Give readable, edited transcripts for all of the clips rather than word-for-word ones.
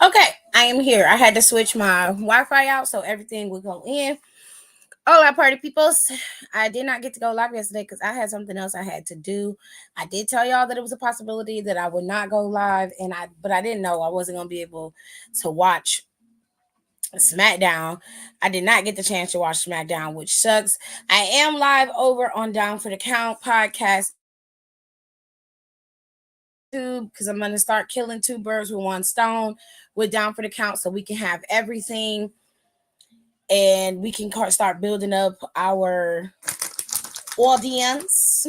Okay, I am here. I had to switch my Wi-Fi out so everything would go in. Hola, party peoples. I did not get to go live yesterday because I had something else I had to do. I did tell y'all that it was a possibility that I would not go live, but I didn't know I wasn't gonna be able to watch Smackdown. I did not get the chance to watch Smackdown, which sucks. I am live over on Down for the Count podcast because I'm gonna start killing two birds with one stone with Down for the Count so we can have everything and we can start building up our audience.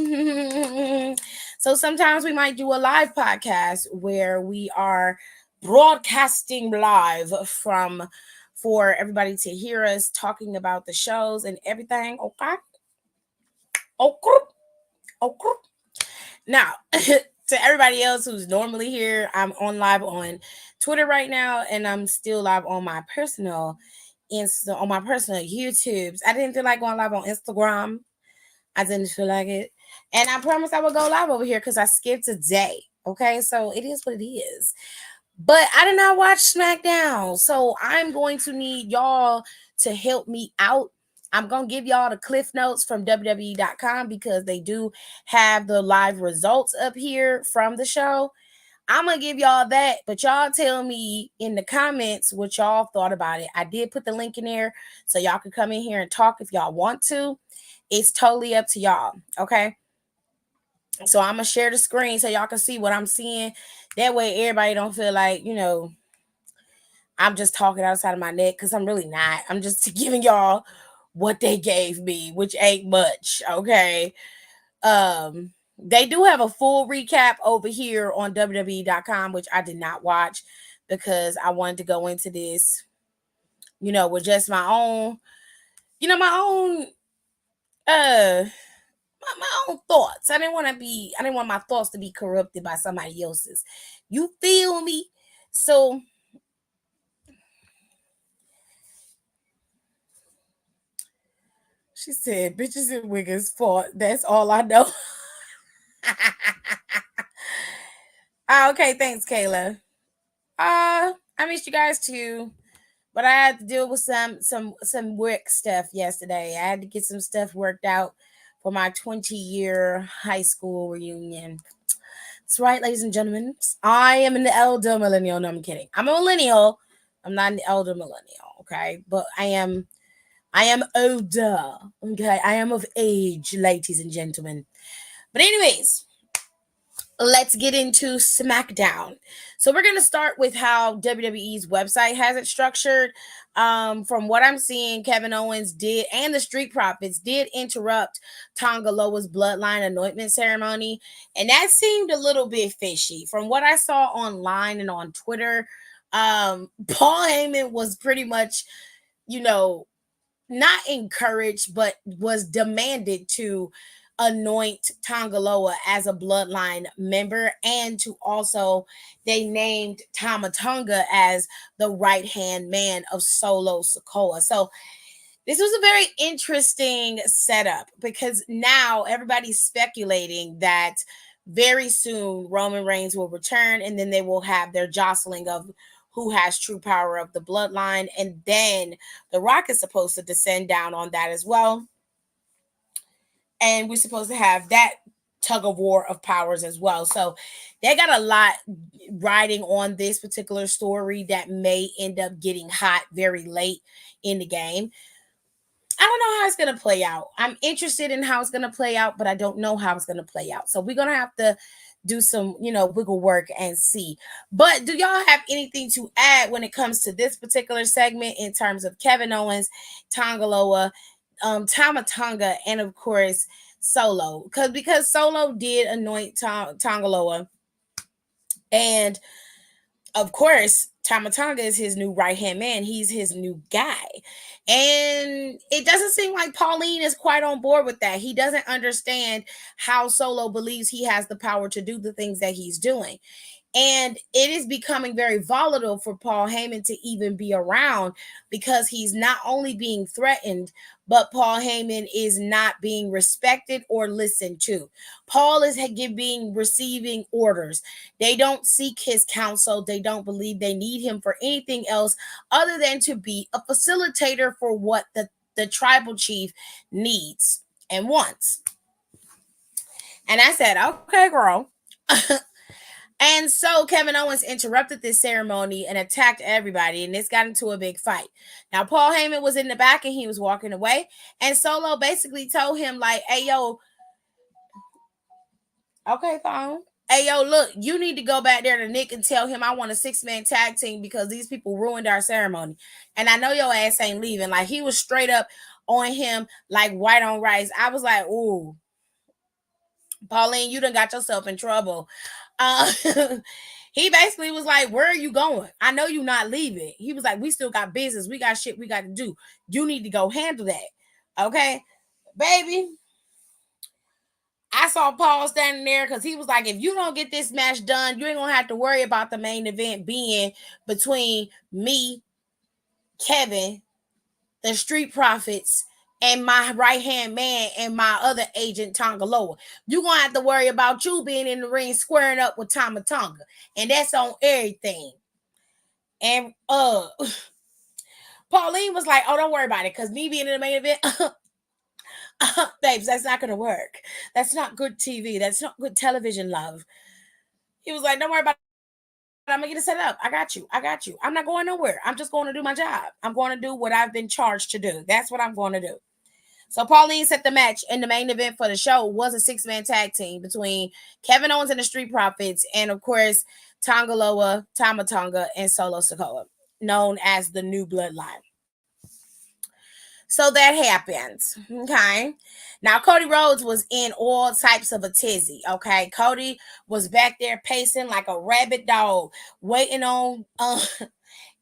So sometimes we might do a live podcast where we are broadcasting live from for everybody to hear us talking about the shows and everything. Okay. Okay. Okay. Now, to everybody else who's normally here, I'm on live on Twitter right now, and I'm still live on my personal YouTubes. I didn't feel like going live on Instagram. I didn't feel like it, and I promised I would go live over here because I skipped a day. Okay, so it is what it is. But I did not watch SmackDown, so I'm going to need y'all to help me out. I'm going to give y'all the cliff notes from WWE.com because they do have the live results up here from the show. I'm going to give y'all that, but y'all tell me in the comments what y'all thought about it. I did put the link in there so y'all can come in here and talk if y'all want to. It's totally up to y'all, okay? So I'm going to share the screen so y'all can see what I'm seeing. That way everybody don't feel like, I'm just talking outside of my neck because I'm really not. I'm just giving y'all what they gave me, which ain't much, okay? They do have a full recap over here on WWE.com, which I did not watch because I wanted to go into this, with just my own, my own my own thoughts. I didn't want my thoughts to be corrupted by somebody else's. You feel me? So she said, bitches and wiggers fought. That's all I know. Okay, thanks, Kayla. I missed you guys too. But I had to deal with some work stuff yesterday. I had to get some stuff worked out for my 20-year high school reunion. That's right, ladies and gentlemen. I am an elder millennial. No, I'm kidding. I'm a millennial. I'm not an elder millennial, okay? But I am older. Okay. I am of age, ladies and gentlemen. But anyways, let's get into SmackDown. So we're gonna start with how WWE's website has it structured. From what I'm seeing, Kevin Owens did and the Street Profits did interrupt Tonga Loa's bloodline anointment ceremony, and that seemed a little bit fishy. From what I saw online and on Twitter, Paul Heyman was pretty much, you know, not encouraged, but was demanded to anoint Tongaloa as a bloodline member, and to also they named Tama Tonga as the right hand man of Solo Sokoa. So this was a very interesting setup because now everybody's speculating that very soon Roman Reigns will return and then they will have their jostling of who has true power of the bloodline. And then The Rock is supposed to descend down on that as well. And we're supposed to have that tug of war of powers as well. So they got a lot riding on this particular story that may end up getting hot very late in the game. I don't know how it's going to play out. I'm interested in how it's going to play out, but I don't know how it's going to play out. So we're going to have to do some, wiggle work and see. But do y'all have anything to add when it comes to this particular segment in terms of Kevin Owens, Tongaloa, Tama Tonga, and of course Solo? Because Solo did anoint Tongaloa, and of course, Tama Tonga is his new right hand man. He's his new guy. And it doesn't seem like Pauline is quite on board with that. He doesn't understand how Solo believes he has the power to do the things that he's doing. And it is becoming very volatile for Paul Heyman to even be around, because he's not only being threatened, but Paul Heyman is not being respected or listened to. Paul is being receiving orders. They don't seek his counsel. They don't believe they need him for anything else other than to be a facilitator for what the tribal chief needs and wants. And I said, okay, girl. And so Kevin Owens interrupted this ceremony and attacked everybody, and this got into a big fight. Now, Paul Heyman was in the back and he was walking away, and Solo basically told him, like, hey, yo, okay, phone. Hey, yo, look, you need to go back there to Nick and tell him I want a 6-man tag team because these people ruined our ceremony. And I know your ass ain't leaving. Like, he was straight up on him like white on rice. I was like, ooh, Pauline, you done got yourself in trouble. Uh, he basically was like, where are you going? I know you're not leaving. He was like, we still got business. We got shit we got to do. You need to go handle that. Okay, baby. I saw Paul standing there because he was like, if you don't get this match done, you ain't going to have to worry about the main event being between me, Kevin, the Street Profits, and my right hand man and my other agent Tongaloa. You're gonna have to worry about you being in the ring squaring up with Tama Tonga. And that's on everything. And Pauline was like, oh, don't worry about it, because me being in the main event, babes, that's not gonna work. That's not good TV. That's not good television, love. He was like, don't worry about it. I'm gonna get it set up. I got you. I got you. I'm not going nowhere. I'm just going to do my job. I'm going to do what I've been charged to do. That's what I'm going to do. So Pauline set the match, and the main event for the show was a 6-man tag team between Kevin Owens and the Street Profits, and of course Tongaloa, Tama Tonga, and Solo Sikoa, known as the New Bloodline. So that happens. Okay. Now Cody Rhodes was in all types of a tizzy. Okay. Cody was back there pacing like a rabid dog, waiting on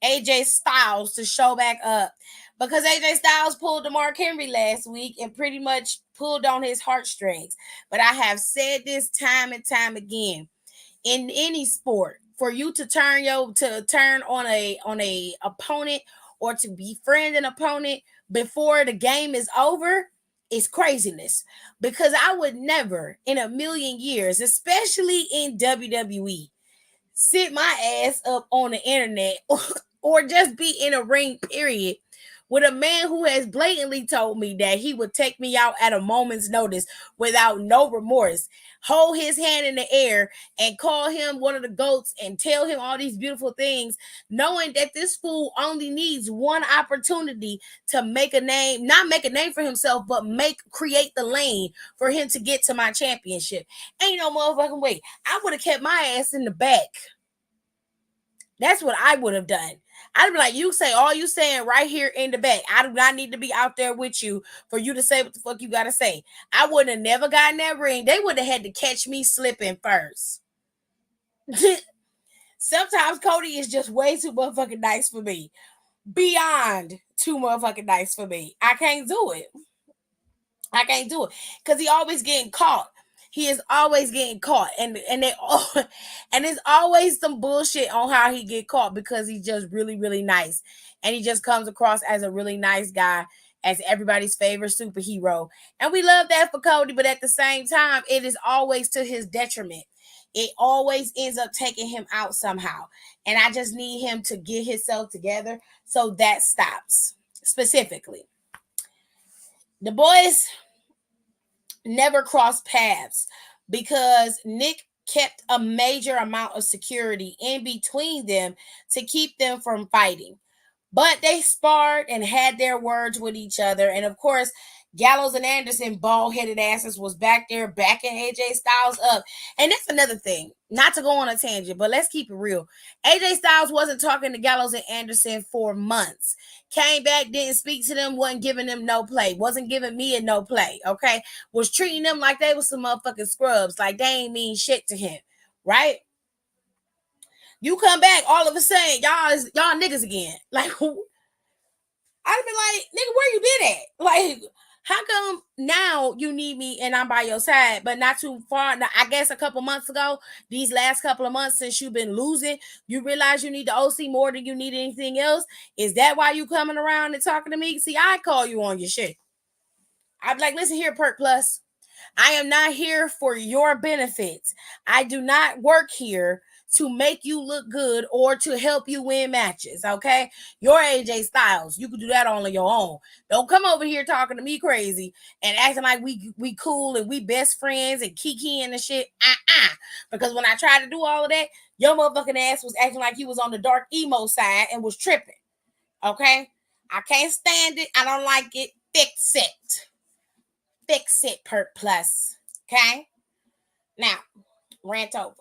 AJ Styles to show back up, because AJ Styles pulled the Mark Henry last week and pretty much pulled on his heartstrings. But I have said this time and time again, in any sport, for you to turn on a opponent or to befriend an opponent before the game is over is craziness. Because I would never in a million years, especially in WWE, sit my ass up on the internet or just be in a ring, period, with a man who has blatantly told me that he would take me out at a moment's notice without no remorse, hold his hand in the air and call him one of the GOATs and tell him all these beautiful things, knowing that this fool only needs one opportunity to make a name, not make a name for himself, but create the lane for him to get to my championship. Ain't no motherfucking way. I would have kept my ass in the back. That's what I would have done. I'd be like, you say all you saying right here in the back. I do not need to be out there with you for you to say what the fuck you gotta say. I wouldn't have never gotten that ring. They would have had to catch me slipping first. Sometimes Cody is just way too motherfucking nice for me. Beyond too motherfucking nice for me. I can't do it. I can't do it. Because he always getting caught. He is always getting caught, and they all, and it's always some bullshit on how he get caught, because he's just really, really nice, and he just comes across as a really nice guy, as everybody's favorite superhero, and we love that for Cody. But at the same time, it is always to his detriment. It always ends up taking him out somehow, and I just need him to get himself together so that stops. Specifically, the boys never crossed paths because Nick kept a major amount of security in between them to keep them from fighting. But they sparred and had their words with each other. And of course, Gallows and Anderson, bald-headed asses, was back there backing AJ Styles up. And that's another thing, not to go on a tangent, but let's keep it real. AJ Styles wasn't talking to Gallows and Anderson for months. Came back, didn't speak to them, wasn't giving them no play, wasn't giving me a no play, okay? Was treating them like they was some motherfucking scrubs, like they ain't mean shit to him, right? You come back, all of a sudden, y'all niggas again. Like, I'd be like, nigga, where you been at? Like, How come now you need me and I'm by your side, but not too far? Now, I guess a couple months ago, these last couple of months since you've been losing, you realize you need the OC more than you need anything else. Is that why you coming around and talking to me? See, I call you on your shit. I'd be like, listen here, Perk Plus. I am not here for your benefits. I do not work here to make you look good or to help you win matches. Okay, you're AJ Styles. You can do that on your own. Don't come over here talking to me crazy and acting like we cool and we best friends and kiki and shit. Because when I tried to do all of that, your motherfucking ass was acting like you was on the dark emo side and was tripping. Okay, I can't stand it. I don't like it. Fix it. Fix it, Perk Plus. Okay? Now, rant over.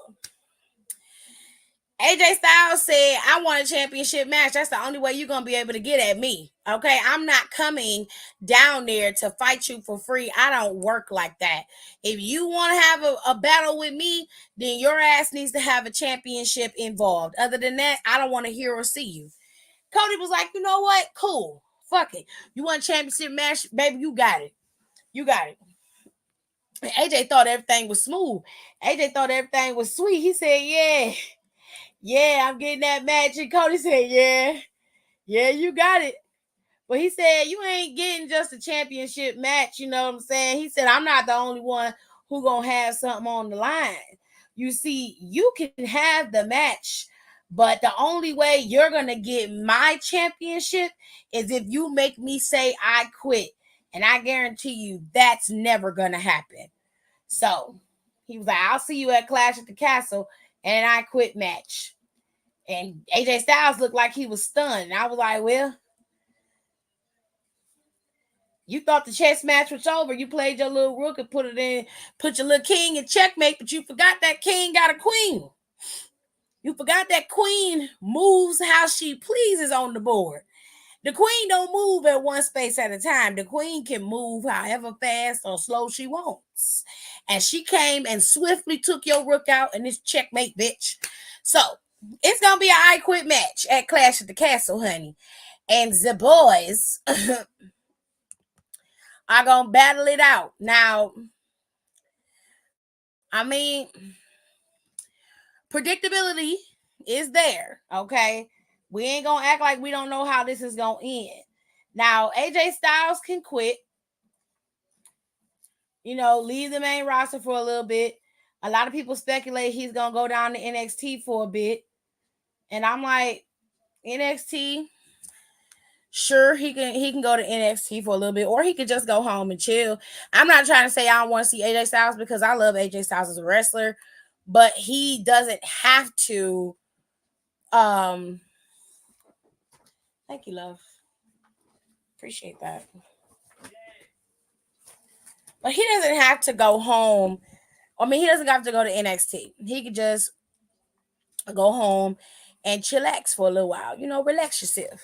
AJ Styles said, I want a championship match. That's the only way you're going to be able to get at me. Okay? I'm not coming down there to fight you for free. I don't work like that. If you want to have a battle with me, then your ass needs to have a championship involved. Other than that, I don't want to hear or see you. Cody was like, you know what? Cool. Fuck it. You want a championship match? Baby, you got it. You got it. AJ thought everything was smooth. AJ thought everything was sweet. He said, yeah, I'm getting that match. And Cody said, yeah, you got it. But he said, you ain't getting just a championship match. You know what I'm saying? He said, I'm not the only one who gonna have something on the line. You see, you can have the match, but the only way you're gonna get my championship is if you make me say I quit. And I guarantee you that's never gonna happen. So he was like, I'll see you at Clash at the Castle, and I quit match. And AJ Styles looked like he was stunned. I was like, well, you thought the chess match was over. You played your little rook and put your little king in checkmate, but you forgot that king got a queen. You forgot that queen moves how she pleases on the board. The queen don't move at one space at a time. The queen can move however fast or slow she wants. And she came and swiftly took your rook out and it's checkmate, bitch. So it's gonna be an I quit match at Clash at the Castle, honey. And the boys are gonna battle it out. Now, I mean, predictability is there, okay? We ain't gonna act like we don't know how this is gonna end. Now, AJ Styles can quit, leave the main roster for a little bit. A lot of people speculate he's gonna go down to NXT for a bit. And I'm like, NXT, sure, he can go to NXT for a little bit, or he could just go home and chill. I'm not trying to say I don't want to see AJ Styles because I love AJ Styles as a wrestler, but he doesn't have to. Thank you, love. Appreciate that. But he doesn't have to go home. I mean, he doesn't have to go to NXT. He could just go home and chillax for a little while. Relax yourself.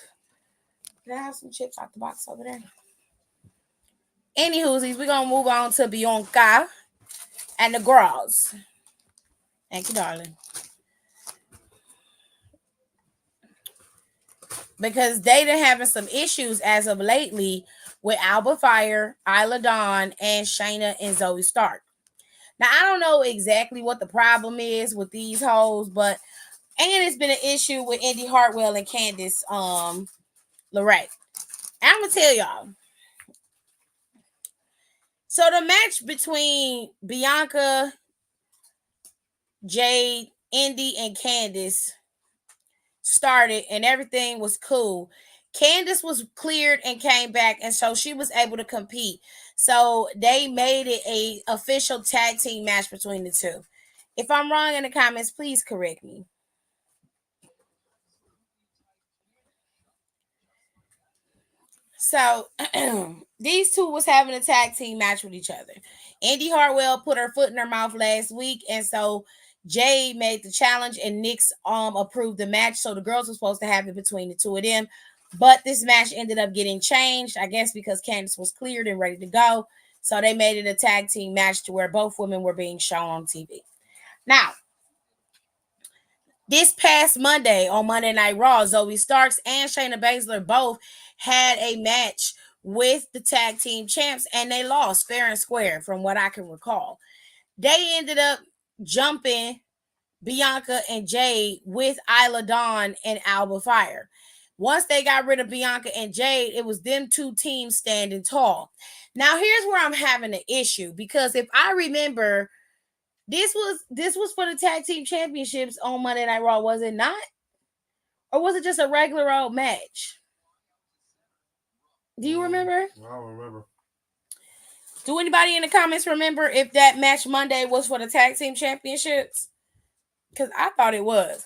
Can I have some chips out the box over there? Anywhoosies, we're gonna move on to Bianca and the girls. Thank you, darling. Because they been having some issues as of lately with Alba Fire, Isla Dawn, and Shayna and Zoe Stark. Now, I don't know exactly what the problem is with these hoes, but it's been an issue with Indy Hartwell and Candice LeRae. I'm gonna tell y'all. So the match between Bianca, Jade, Indy, and Candice started and everything was cool. Candice was cleared and came back, and so she was able to compete. So they made it a official tag team match between the two. If I'm wrong in the comments, please correct me. So these two was having a tag team match with each other. Indy Hartwell put her foot in her mouth last week, and so Jay made the challenge, and Nyx approved the match. So the girls were supposed to have it between the two of them, but this match ended up getting changed, I guess, because Candice was cleared and ready to go. So they made it a tag team match to where both women were being shown on TV. Now, this past Monday on Monday Night Raw, Zoe Starks and Shayna Baszler both had a match with the tag team champs, and they lost fair and square, from what I can recall. They ended up jumping Bianca and Jade with Isla Dawn and Alba Fire. Once they got rid of Bianca and Jade, it was them two teams standing tall. Now here's where I'm having an issue, because if I remember, this was for the tag team championships on Monday Night Raw, was it not? Or was it just a regular old match? Do you remember? I don't remember. Do anybody in the comments remember if that match Monday was for the tag team championships? Because I thought it was.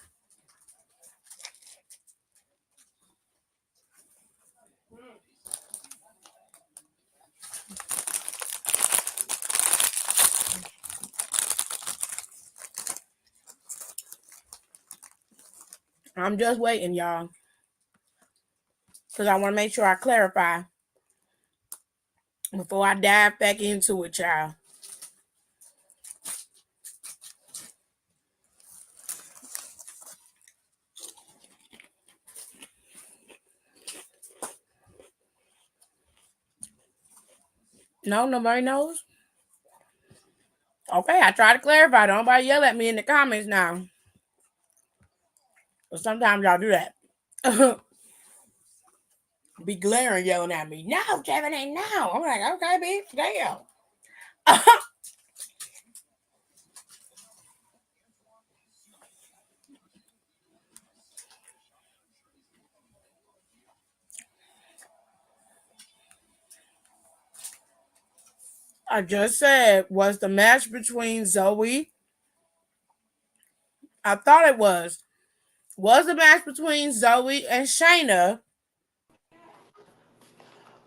I'm just waiting, y'all, because I want to make sure I clarify before I dive back into it, y'all. No, nobody knows. Okay, I try to clarify. Don't nobody yell at me in the comments now. But sometimes y'all do that. Be glaring, yelling at me. No, Kevin, ain't now. I'm like, okay, bitch, damn. I just said, was the match between Zoe? I thought it was. Was the match between Zoe and Shayna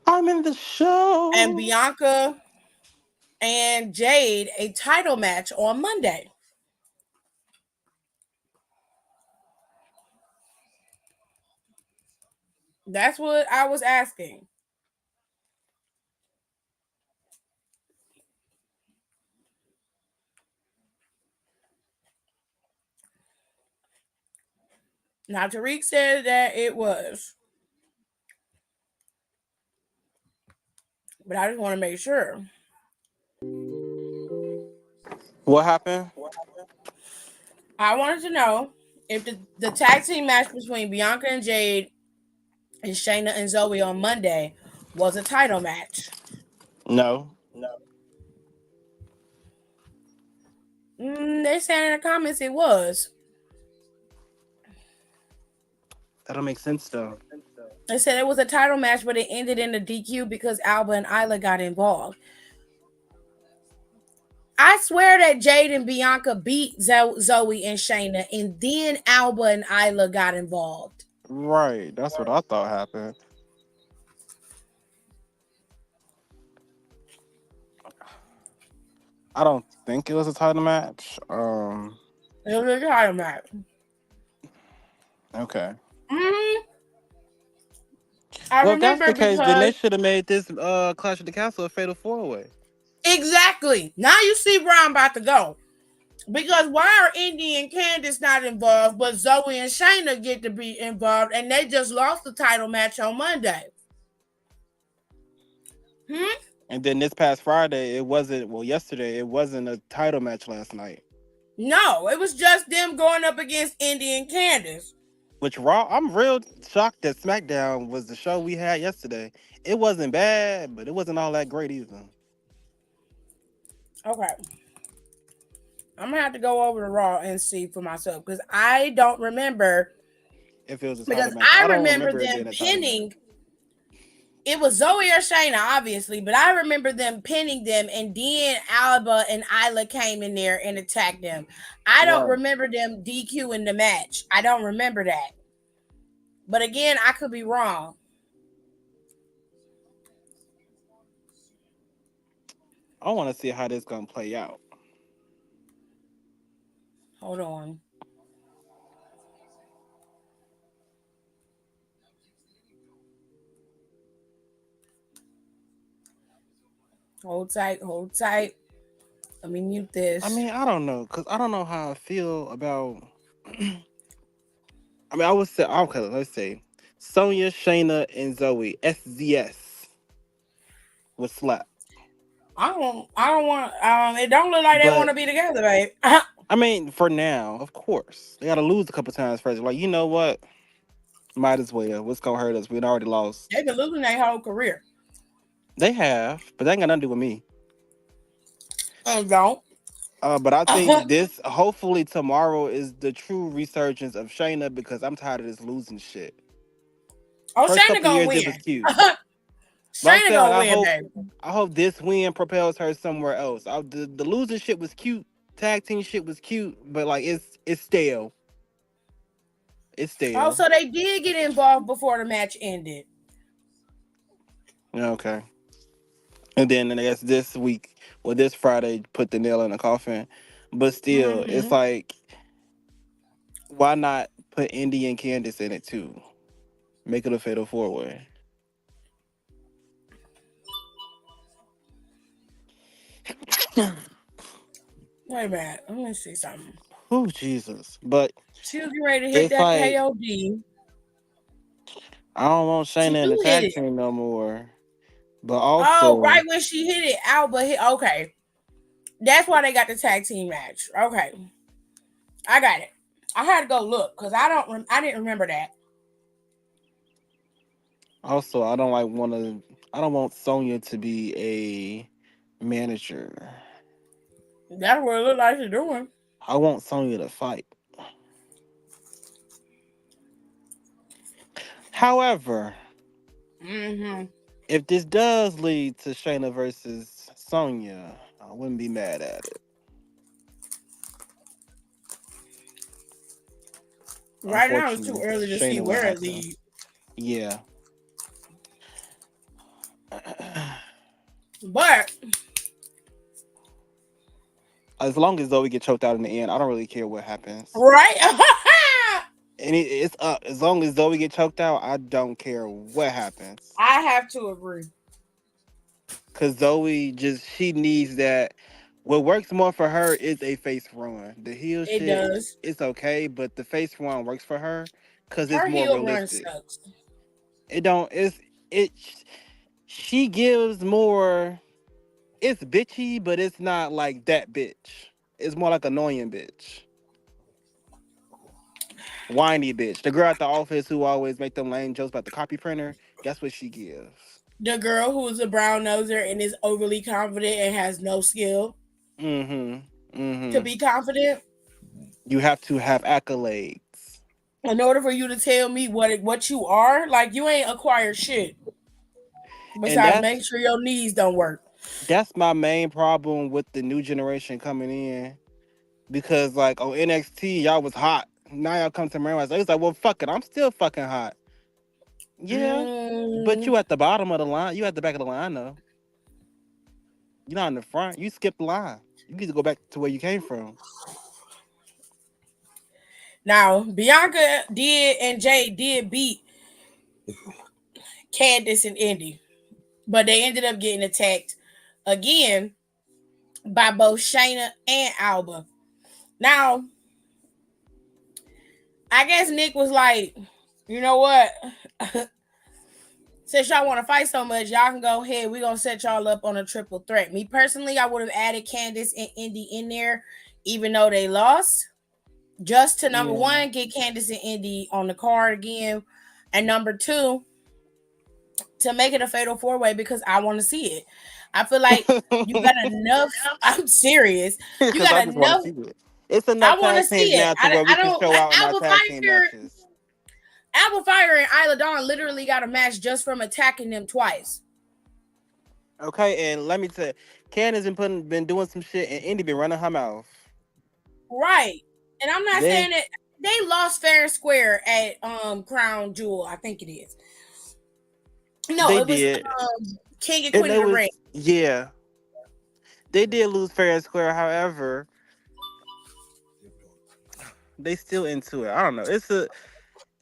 I'm in the and show. Bianca and Jade a title match on Monday? That's what I was asking. Now, Tariq said that it was, but I just want to make sure. What happened? I wanted to know if the tag team match between Bianca and Jade and Shayna and Zoe on Monday was a title match. No. They said in the comments it was. That don't make sense though. They said it was a title match, but it ended in a DQ because Alba and Isla got involved. I swear that Jade and Bianca beat Zoe and Shayna, and then Alba and Isla got involved. Right. That's what I thought happened. I don't think it was a title match. It was a title match. Okay. Mm-hmm. I Well, if that's remember the case, then they because should have made this Clash of the Castle a fatal 4-way. exactly. Now you see where I'm about to go. Because why are Indy and Candice not involved, but Zoe and Shayna get to be involved, and they just lost the title match on Monday? And then this past Friday, it wasn't. Well, yesterday, it wasn't a title match last night. No, it was just them going up against Indy and Candice. Which Raw, I'm real shocked that SmackDown was the show we had yesterday. It wasn't bad, but it wasn't all that great either. Okay. I'm gonna have to go over to Raw and see for myself because I don't remember. If it was a Because title match, I I don't remember remember it them being a title match. pinning. It was Zoe or Shayna, obviously, but I remember them pinning them, and then Alba and Isla came in there and attacked them. I don't Right. remember them DQing the match. I don't remember that. But again, I could be wrong. I want to see how this gonna play out. Hold on. Hold tight, hold tight. Let me mute I this. mean, I don't know, cause I don't know how I feel about. I mean, I would say okay. Let's say Sonya, Shayna, and Zoe. SZS. would slap. I don't want. It don't look like they want But to be together, babe. I mean, for now, of course, they got to lose a couple times first. Like, you know what? Might as well. What's gonna hurt us? We'd already lost. They've been losing their whole career. They have, but that ain't got nothing to do with me. And don't. But I Oh, think this, hopefully, tomorrow is the true resurgence of Shayna because I'm tired of this losing shit. First Shayna couple gonna years, it win. was cute. But I'm Shayna saying, like, gonna win, baby. I hope this win propels her somewhere else. The losing shit was cute. Tag team shit was cute, but like it's stale. It's Oh, stale. so they did get involved before the match ended. Yeah, okay. And then I guess this week, well, this Friday, put the nail in the coffin. But still, it's Hmm. like, why not put Indy and Candice in it too? Make it a fatal four way. Wait a minute. Let me see something. Oh Jesus! But She was getting ready to hit it's that like KOD. I don't want She Shayna in the do hit tag it. team no more. But Oh, also, right when she hit it, Alba hit. Okay, that's why they got the tag team match. Okay, I got it. I had to go look because I didn't remember that. I don't like want to. I don't want Sonya to be a manager. That's what it looked like she's doing. I want Sonya to fight. However, Hmm. if this does lead to Shayna versus Sonya, I wouldn't be mad at it. Right now, it's too Unfortunately, early to see Shayna will where have it to. leads. Yeah. But As long as Zoe get choked out in the end, I don't really care what happens. right, And it's up. As long as Zoe get choked out, I don't care what happens. I have to agree. Cause Zoe just she needs that. What works more for her is a face run. The heel It shit, does. it's okay, but the face run works for her because it's Her more heel run realistic. sucks. It don't. It. She gives more. It's bitchy, but it's not like that bitch. It's more like annoying bitch, whiny bitch. The girl at the office who always make them lame jokes about the copy printer. That's what she gives. The girl who is a brown noser and is overly confident and has no skill Mm-hmm. to Mm-hmm. be confident. You have to have accolades. In order for you to tell me what you are, like you ain't acquired shit. And Besides, make sure your knees don't work. that's my main problem with the new generation coming in. Because like on NXT, y'all was hot. Now y'all come to America. It's like, well, fuck it. I'm still fucking hot. Yeah. But Mm, you at the bottom of the line. You at the back of the line though. You're not in the front. You skipped the line. You need to go back to where you came from. now, Bianca did and Jay did beat Candice and Indy, but they ended up getting attacked again by both Shayna and Alba. Now, I guess Nick was like, you know what? Since y'all want to fight so much, y'all can go ahead. We're gonna set y'all up on a triple threat. Me personally, I would have added Candice and Indy in there, even though they lost. Just to number Yeah. one, get Candice and Indy on the card again. And number two, to make it a fatal four way because I want to see it. I feel like you got enough. I'm serious. You Because I got just want to enough. see it. It's I enough want to tag see teams it. now to where we I can don't. show out in our Alba tag team Fire, matches. Alba Fire, and Isla Dawn literally got a match just from attacking them twice. Okay, and let me tell you, Candace been doing some shit, and Indy been running her mouth. Right. And I'm not They saying that they lost fair and square at Crown Jewel. I think it is. No, they it was did, King and and Queen of it the Ring. was yeah, they did lose fair and square. However, they still into it. I don't know.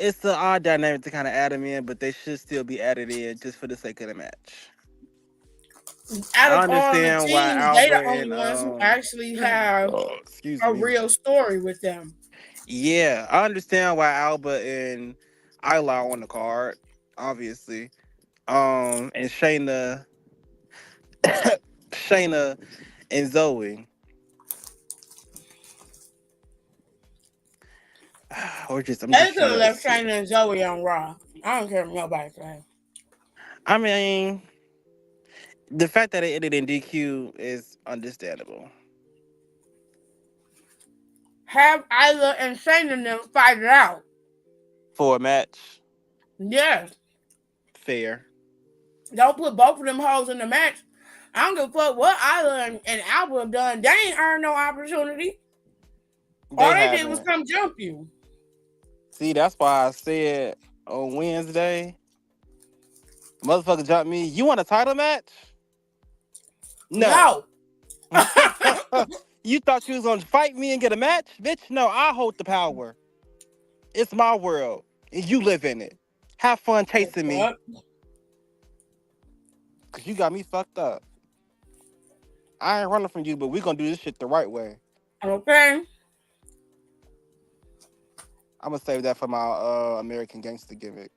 It's an odd dynamic to kind of add them in, but they should still be added in just for the sake of the match. Out I of all the understand why teams, they Alba the only and ones who actually have excuse a me. real story with them. Yeah, I understand why Alba and Isla are on the card, obviously. And Shayna. Shayna and Zoe, or just I'm They just could trying have to left see. Shayna and Zoe on Raw. I don't care what nobody say. I mean, the fact that it ended in DQ is understandable. Have Isla and Shayna them fight it out. For a match, Yes. fair. Don't put both of them hoes in the match. I don't give a fuck what Isla and Alba have done. They ain't earned no opportunity. All They they did was haven't. come jump you. See, that's why I said on Wednesday, motherfucker jumped me. You want a title match? No. No. You thought you was gonna fight me and get a match? Bitch, no, I hold the power. It's my world. And you live in it. Have fun The chasing me. fuck? Cause you got me fucked up. I ain't running from you, but we gonna do this shit the right way. Okay. I'm gonna save that for my American gangster gimmick.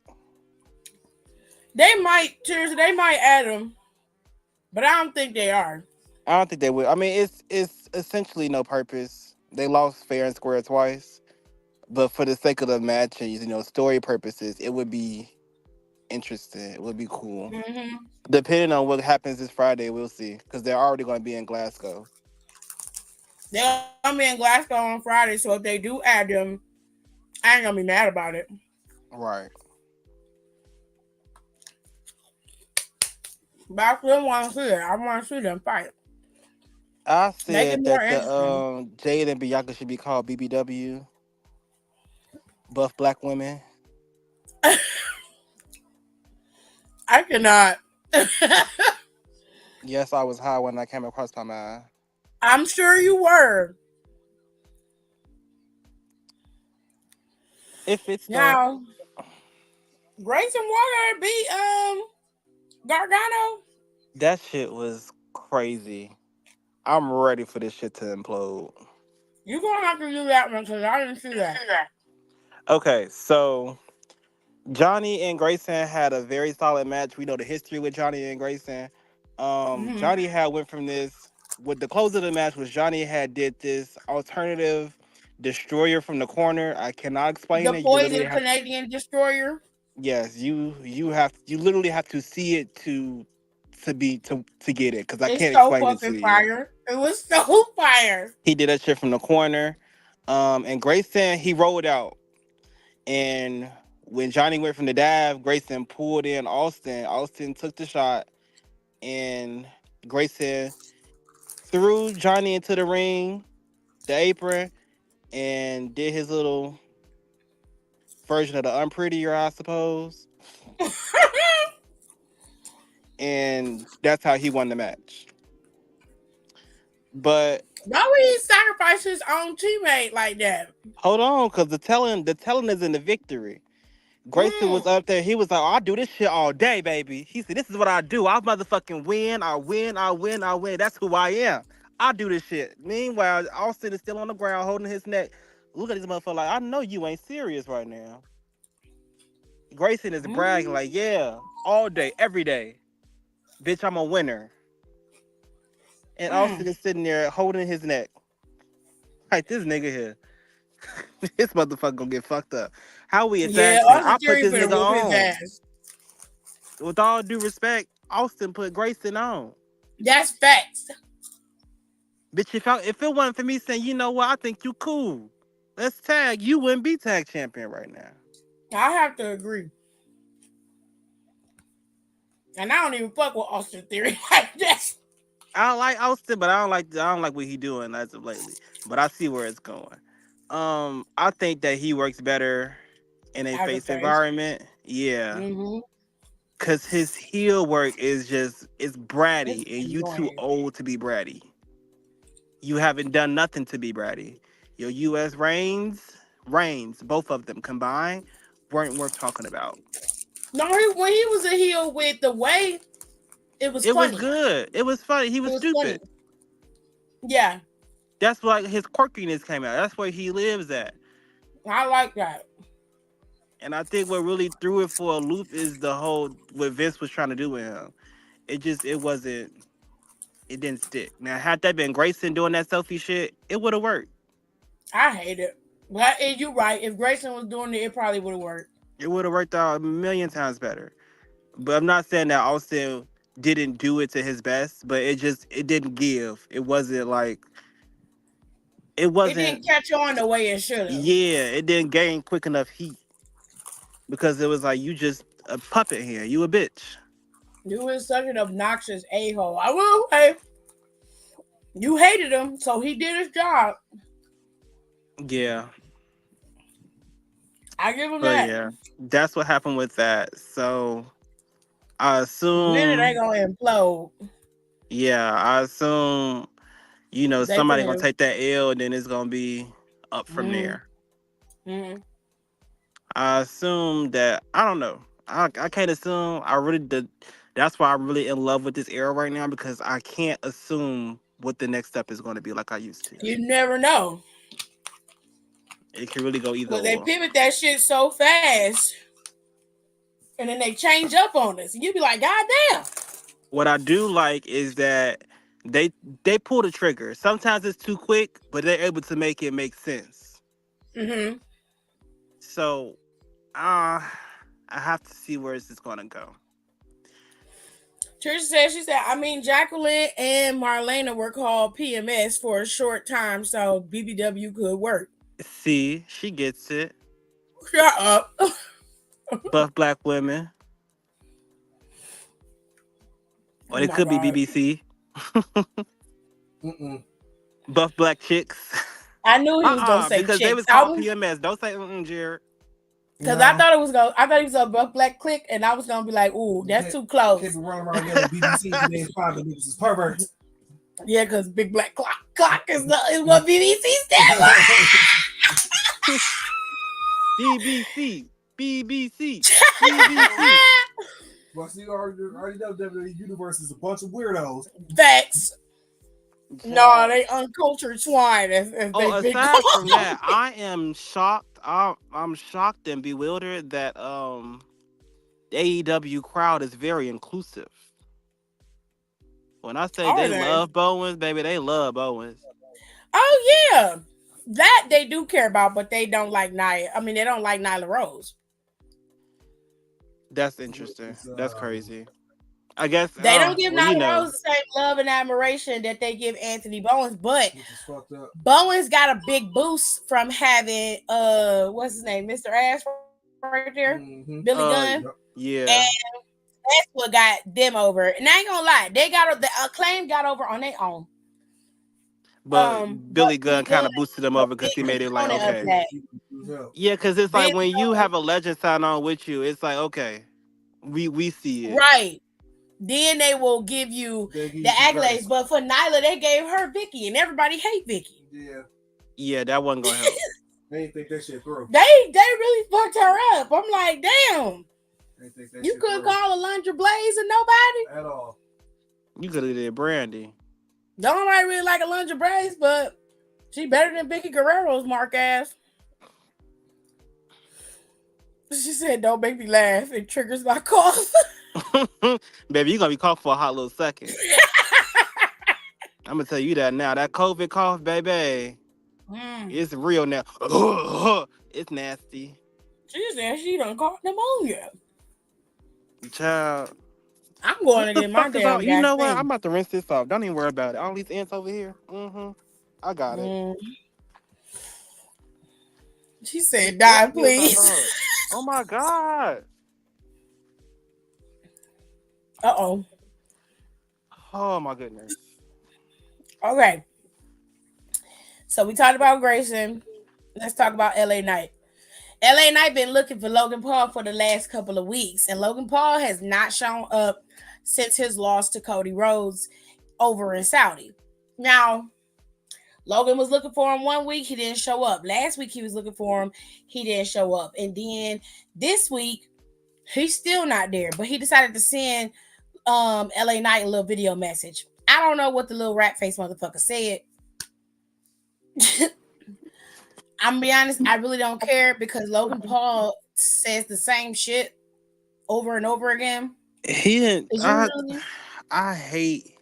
They might, seriously, they might add them, but I don't think they are. I don't think they will. I mean, it's essentially no purpose. They lost fair and square twice, but for the sake of the match and story purposes, it would be interesting. It would be cool. Hmm. Depending on what happens this Friday, we'll see. Because they're already going to be in Glasgow. They're gonna be in Glasgow on Friday, so if they do add them, I ain't gonna be mad about it. Right. But I still want to see it. I want to see them fight. I Make it said more that the interesting. Jade and Bianca should be called BBW, Buff Black Women. I cannot. Yes, I was high when I came across my mind. I'm sure you were. If it's the Now, Grayson Waller beat Gargano. That shit was crazy. I'm ready for this shit to implode. You gonna have to do that one because I didn't see that. Okay, so Johnny and Grayson had a very solid match. We know the history with Johnny and Grayson. Hmm. Johnny had went from this with the close of the match was Johnny had did this alternative destroyer from the corner. I cannot explain The it. You literally Poison have Canadian Destroyer. yes, you literally have to see it to get it because I It's can't so explain it to fucking you. fire. It was so fire. He did that shit from the corner. And Grayson he rolled out. And when Johnny went from the dive, Grayson pulled in Austin. Austin took the shot, and Grayson threw Johnny into the ring, the apron, and did his little version of the unprettier, I suppose. And that's how he won the match. But Why would he sacrifice his own teammate like that? hold on, because the telling is in the victory. Grayson was Mm, up there. He was like, oh, I do this shit all day, baby. He said, this is what I do. I motherfucking win. I win. I win. I win. That's who I am. I do this shit. Meanwhile, Austin is still on the ground holding his neck. Look at this motherfucker like, I know you ain't serious right now. Grayson is bragging like, mm, yeah, all day, every day. Bitch, I'm a winner. And Austin mm. is sitting there holding his neck. Like, this nigga here. This motherfucker gonna get fucked up. How we Yeah, attack team? Austin I put Theory this finna nigga whoop his on. ass. With all due respect, Austin put Grayson on. That's facts. Bitch, if it wasn't for me saying, you know what, I think you cool. Let's tag. You wouldn't be tag champion right now. I have to agree. And I don't even fuck with Austin Theory like that. I don't like Austin, but I don't like what he doing as of lately. But I see where it's going. I think that he works better in a As a face face. environment. Yeah. Mm-hmm. Cause his heel work is just it's bratty, It's and you too annoying. old to be bratty. You haven't done nothing to be bratty. Your US reigns, both of them combined, weren't worth talking about. No, when he was a heel with the way, it was It was funny. good. It was funny. He It was was funny. stupid. Yeah, That's why his quirkiness came out. That's where he lives at. I like that. And I think what really threw it for a loop is the whole what Vince was trying to do with him. It wasn't. It didn't stick. Now, had that been Grayson doing that selfie shit, it would have worked. I hate it. But you're right. If Grayson was doing it, it probably would have worked. It would have worked out a million times better. But I'm not saying that Austin didn't do it to his best, but it didn't give. It wasn't like it It wasn't didn't catch on the way it should have. yeah, it didn't gain quick enough heat because it was like you just a puppet here. You a bitch. You was such an obnoxious a-hole. I will say, you hated him, so he did his job. Yeah. I give him But that. yeah, that's what happened with that. So I Then it ain't assume gonna implode. yeah, I assume They somebody gonna finna. take that L and then it's gonna be up from Mm, there. mm. I assume that I don't know. I can't assume. I really did. That's why I'm really in love with this era right now because I can't assume what the next step is going to be like I used to. You never know. It can really go either But they or. pivot that shit so fast, and then they change up on us. And you be like, God damn. What I do like is that they they pull the trigger. Sometimes it's too quick, but they're able to make it make sense. Mm-hmm. So, I have to see where this is going to go. She said, I mean, Jacqueline and Marlena were called PMS for a short time, so BBW could work. See, she gets it. Shut up. Buff black women, or Oh it my could be God. BBC. Mm-mm. Buff black chicks. I knew he was gonna say Because they chicks. was called PMS. Don't say Jared. Because Nah, I thought he was gonna buff black click, and I was gonna be like, ooh, you that's can't, too you can't close. be running around yelling BBC and then find the niggas is perverts. Yeah, because big black clock is what BBC stands BBC. BBC. for. BBC. Well, see, you already know WWE Universe is a bunch of weirdos. Facts. No, Child. they uncultured swine, as Oh, they've been aside from called. that, I am shocked. I'm shocked and bewildered that the AEW crowd is very inclusive. When I say Are they they? love Bowens, baby, they love Bowens. Oh yeah, that they do care about, but they don't like Nia. I mean, they don't like Nyla Rose. That's interesting. It's, That's crazy. I guess. They don't give Well, you Nyla know. Rose the same love and admiration that they give Anthony Bowens, but which is fucked up. Bowens got a big boost from having what's his name, Mr. Ash right there, Billy Mm-hmm. Gunn, Yep. and Yeah. that's what got them over. And I ain't gonna lie, they got the acclaim got over on their own. But But Billy Billy Gunn Gunn kind of boosted them was over a big because he made it like, component of okay. that. Yeah, because it's like Billy when you Gunn, have a legend sign on with you, it's like, okay, we see it. right? Then they will give you They give the you some accolades. grace. But for Nyla, they gave her Vicky, and everybody hate Vicky. Yeah, Yeah, that wasn't gonna help. they didn't think that shit through. They really fucked her up. I'm like, damn, They didn't think that you shit couldn't through call Alundra Blaze and nobody. at all. You could have did Brandy. Don't nobody really like Alundra Blaze, but she better than Vicky Guerrero's mark ass. She said, "Don't make me laugh. It triggers my cough." Baby, you gonna be coughing for a hot little second. I'm gonna tell you that now. That COVID cough, baby, Mm. it's real now. It's nasty. She said she done caught pneumonia. Child. I'm going What to the get my fuck is all? damn You know what? I'm vaccine. about to rinse this off. Don't even worry about it. All these ants over here. I got it. Mm. She said, What "Die, is my please." dog? Oh my god. Uh-oh. Oh my goodness. Okay. So we talked about Grayson. Let's talk about LA Knight. LA Knight been looking for Logan Paul for the last couple of weeks, and Logan Paul has not shown up since his loss to Cody Rhodes over in Saudi. Now, Logan was looking for him one week, he didn't show up. Last week he was looking for him, he didn't show up. And then this week, he's still not there, but he decided to send LA Knight a little video message. I don't know what the little rat face motherfucker said. I'm gonna be honest, I really don't care because Logan Paul says the same shit over and over again. He didn't. Is you really? I hate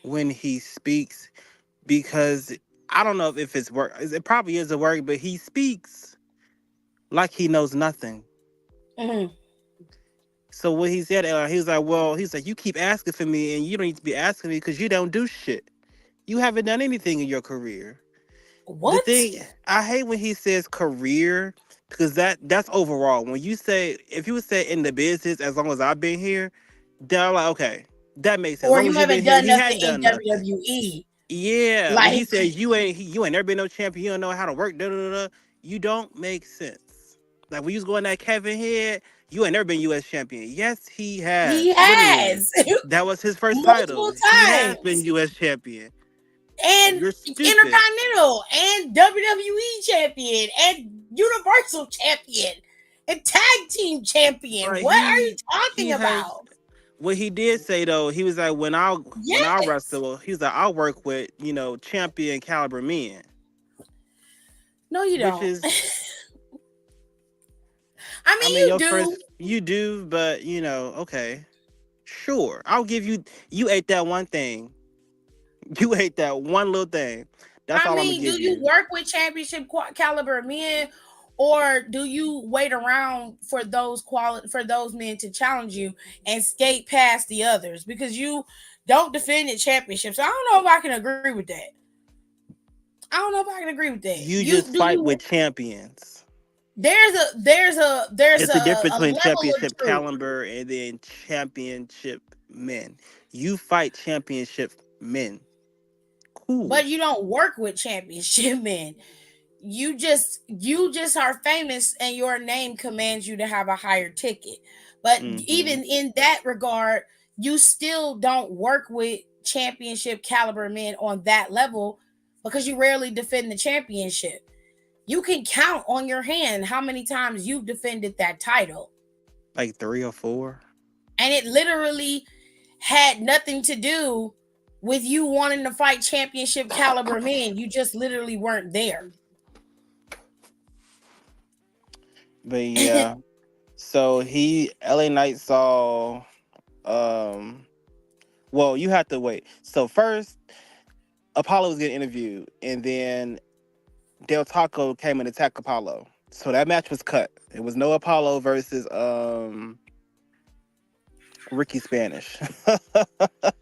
when he speaks because I don't know if it's work. It probably is a work, but he speaks like he knows nothing. Hmm. So what he said, he was like, "Well, he's like, you keep asking for me, and you don't need to be asking me because you don't do shit. You haven't done anything in your career." The What? thing I hate when he says career because that's overall. When you say if you would say in the business, as long as I've been here, then I'm like, okay, that makes sense. As Or long you as you've been haven't here, done he nothing hadn't in done nothing. WWE. Yeah, when he Like, says you ain't never been no champion, you don't know how to work, da da da, you don't make sense. Like when you was going that Kevin Head, you ain't never been U.S. champion. Yes, he he has. Literally, has that was his first title. multiple He has been times. U.S. champion. And You're stupid. Intercontinental and WWE champion and Universal champion and tag team champion. But What are you he talking has about? what he did say though. He was like when I Yes. wrestle, he's like I'll work with champion caliber men, No, you which don't. is I I mean, mean you your do. first you do, but okay. Sure, I'll give you. You ate that one thing. You ate that one little thing. That's I all I'm gonna mean, do give you you. work with championship caliber men, or do you wait around for those men to challenge you and skate past the others because you don't defend the championships? I don't know if I can agree with that. I don't know if I can agree with that. You just fight with champions. There's It's the difference a between level of championship truth, caliber and then championship men. You fight championship men. but Cool. you don't work with championship men. You just are famous and your name commands you to have a higher ticket. But Hmm. even in that regard, you still don't work with championship caliber men on that level because you rarely defend the championship. You can count on your hand how many times you've defended that title. Like 3 or 4. And it literally had nothing to do with you wanting to fight championship caliber men. You just literally weren't there. But yeah. So LA Knight saw um well, you have to wait. So first Apollo was getting interviewed and then Del Taco came and attacked Apollo. So that match was cut. It was no Apollo versus Ricky Spanish.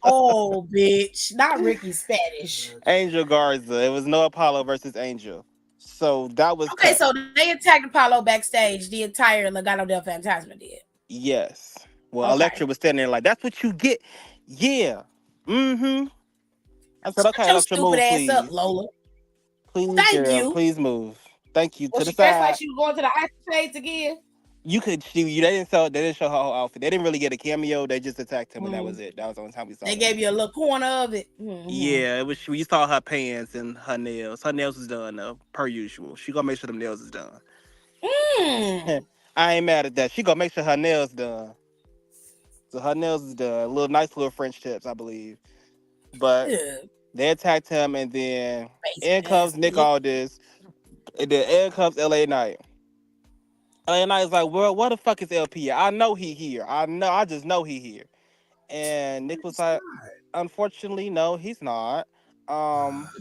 Oh, bitch. Not Ricky Spanish. Angel Garza. It was no Apollo versus Angel. So that was Okay, cut. so they attacked Apollo backstage. The entire Legado del Fantasma did. Yes. Well, Okay. Electra was standing there like, that's what you get. Yeah. Mm-hmm. I said, Shut okay, your Electra, stupid move, ass up, please. Lola. Please, Thank girl, you. please move. Thank you. Was To the she dressed like side. she was going to the ice shades again? You could see they didn't show her whole outfit. They didn't really get a cameo. They just attacked him and that was Mm. it. That was the only time we saw They them. gave you a little corner of it. Mm-hmm. Yeah, it was we saw her pants and her nails. Her nails was done though, per usual. She gonna make sure them nails is done. Mm. I ain't mad at that. She gonna make sure her nails done. So her nails is done. Little nice little French tips, I believe. But Ugh, they attacked him and then in basic comes ass Nick bitch. Aldis. And then in comes LA Knight. LA Knight is like, well, what the fuck is LP? I know he here. I just know he here. And Nick was It's like, not. unfortunately, no, he's not.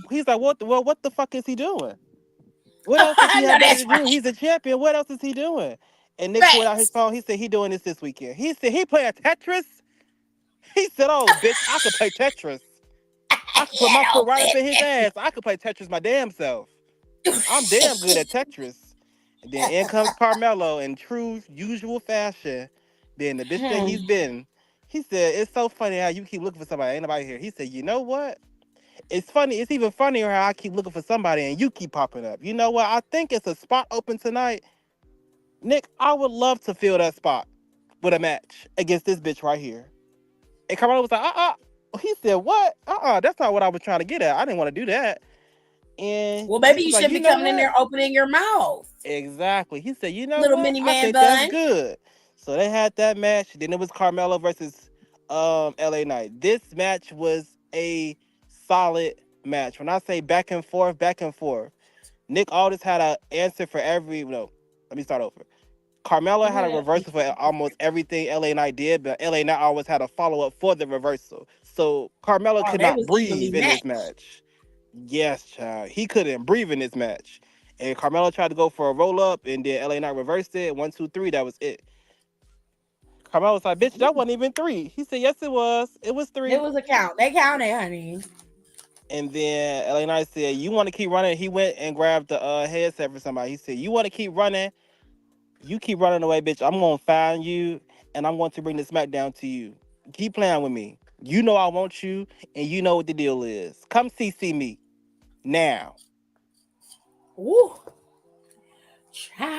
He's like, what the fuck is he doing? What else does he I know have better that's to do? right. He's a champion. What else is he doing? And Nick pulled out his Facts. phone. He said he doing this weekend. He said he playing Tetris. He said, "Oh, bitch, I could play Tetris. I could put Yeah, my foot no, right up man. in his ass. I could play Tetris my damn self. I'm damn good at Tetris." And then in comes Carmelo in true usual fashion. Being the bitch that he's been. He said, "It's so funny how you keep looking for somebody. Ain't nobody here." He said, "You know what? It's funny. It's even funnier how I keep looking for somebody and you keep popping up. You know what? I think it's a spot open tonight. Nick, I would love to fill that spot with a match against this bitch right here." And Carmelo was like, He said, what? That's not what I was trying to get at. I didn't want to do that. And Well, maybe Nick you was like, should you be know coming in what? there opening your mouth. Exactly. He said, you know Little what? mini I man think that's bun. good. So they had that match. Then it was Carmelo versus LA Knight. This match was a solid match. When I say back and forth, back and forth. Nick Aldis had an answer for every no. Let me start over. Carmelo had a What else? reversal for almost everything LA Knight did, but LA Knight always had a follow up for the reversal. So Carmelo Oh, could they not was evenly breathe in this matched. match. Yes, child. He couldn't breathe in this match. And Carmelo tried to go for a roll up, and then LA Knight reversed it. 1, 2, 3, that was it. Carmelo was like, bitch, that wasn't even three. He said, yes, it was. It was It three. was a count. They counted, honey. And then LA Knight said, you want to keep running? He went and grabbed the headset for somebody. He said, you want to keep running? You keep running away, bitch. I'm going to find you, and I'm going to bring the Smackdown to you. Keep playing with me. You know I want you, and you know what the deal is. Come see me now. Woo.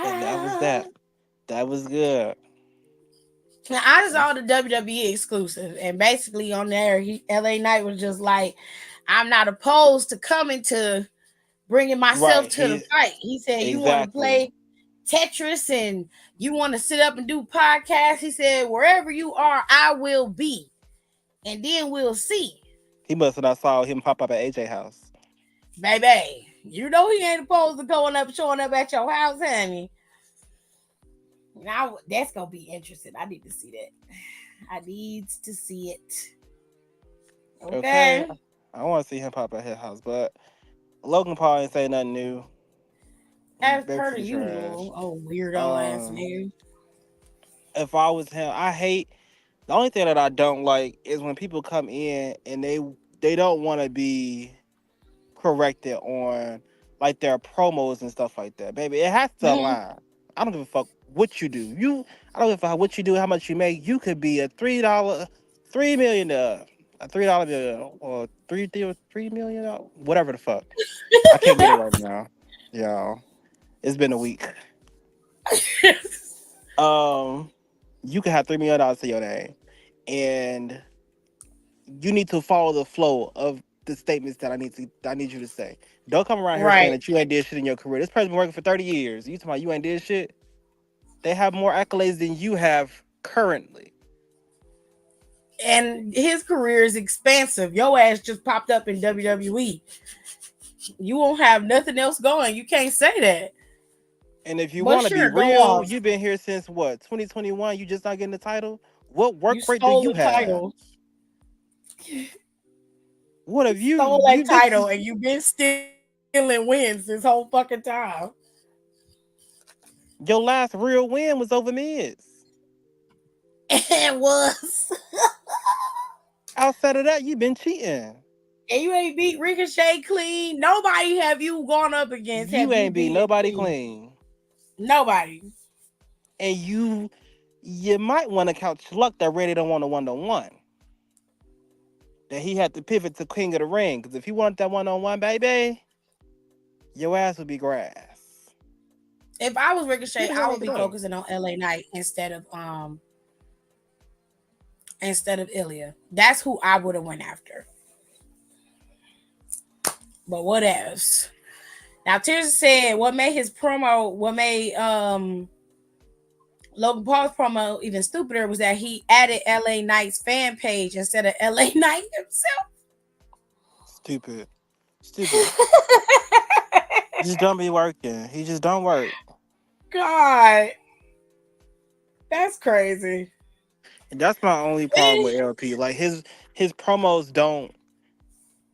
And that was that. Child. That was good. Now, I saw the WWE exclusive, and basically on there, LA Knight was just like, "I'm not opposed to coming to bringing myself Right. to the He fight." He said, "You want to exactly. play Tetris and you want to sit up and do podcasts." He said, "Wherever you are, I will be, and then we'll see, He must have not saw him pop up at AJ house. baby." You know he ain't opposed to going up, showing up at your house, honey. Now that's gonna be interesting. I need to see that. I need to see it. Okay. Okay. I want to see him pop at his house, but Logan Paul ain't say nothing new. As per the Basically trash. usual. Oh, weirdo ass Um, nigga. if I was him, I hate the only thing that I don't like is when people come in and they don't want to be corrected on like their promos and stuff like that. Baby, it has to Mm-hmm. align. I don't give a fuck what you do. I don't give a fuck what you do, how much you make. You could be a $3, $3 million, a $3 bill, or $3 million, whatever the fuck. I can't get it right now, y'all. It's been a week. Um, you can have $3 million to your name, and you need to follow the flow of the statements that I need you to say. Don't come around here saying Right. that you ain't did shit in your career. This person been working for 30 years. You talking about you ain't did shit? They have more accolades than you have currently. And his career is expansive. Your ass just popped up in WWE. You won't have nothing else going. You can't say that. And if you But want to be sure, go real, off. you've been here since what, 2021? You just not getting the title? What You work rate do stole you the have? title. What You have stole that you this title is and you've been stealing wins this whole fucking time. your last real win was over Miz. And was. Outside of that, you've been cheating. And you ain't beat Ricochet clean. Nobody have you gone up against You have you ain't beat beaten nobody clean. clean. Nobody. And you might want to count your luck that Randy don't want a one-on-one. That he had to pivot to King of the Ring. Because if he wanted that one-on-one, baby, your ass would be grass. If I was Get Ricochet, the I hell out would the be way. focusing on LA Knight instead of Ilya. That's who I would have went after. But what else? Now Tears said what made Logan Paul's promo even stupider was that he added LA Knight's fan page instead of LA Knight Stupid. Stupid. himself. Just don't be working. He just don't work. God, that's crazy. And that's my only problem with LP. Like his promos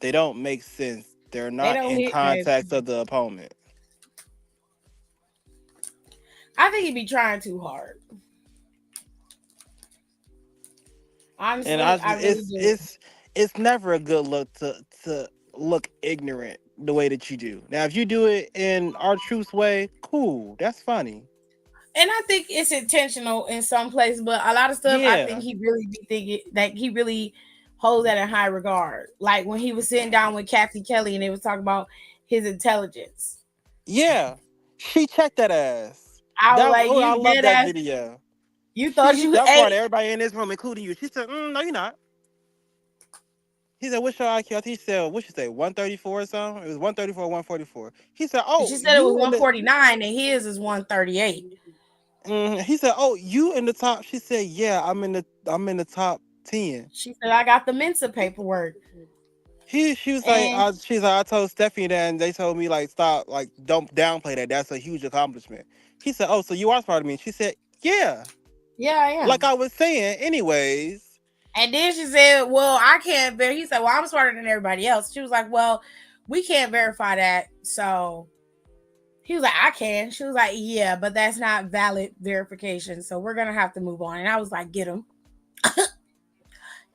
they don't make sense. They're They not don't in hit, baby. context of the opponent. I think he'd be trying too hard. And Honestly, I really do. it's never a good look to look ignorant the way that you do. Now, if you do it in our truth way, cool, that's funny. And I think it's intentional in some places, but a lot of stuff I think Yeah, he really be thinking that he really holds that in high regard. Like when he was sitting down with Kathy Kelly and they was talking about his intelligence. yeah. She checked that ass. I was That like, oh, I you love dead that ass. video. You thought He you dumbfounded ate. everybody in this room, including you. She said, "No, you're not." He said, "What's your IQ?" I think he said, "What she say, 134 or something?" It was 134, 144. He said, And "Oh, she said it was you in the." 149 and his is 138. He said, "Oh, you in the top?" She said, "Yeah, I'm in the top 10." She said, I got the Mensa paperwork. She was like, And she's like, I told Stephanie that, and they told me like, stop, like, don't downplay that. That's a huge accomplishment. He said, "Oh, so you are smarter than me?" She said, "Yeah." Yeah, I Like am. I was saying, anyways. And then she said, "Well, I can't verify." He said, "Well, I'm smarter than everybody else." She was like, "Well, we can't verify that." So he was like, "I can." She was like, "Yeah, but that's not valid verification. So we're gonna have to move on." And I was like, "Get him."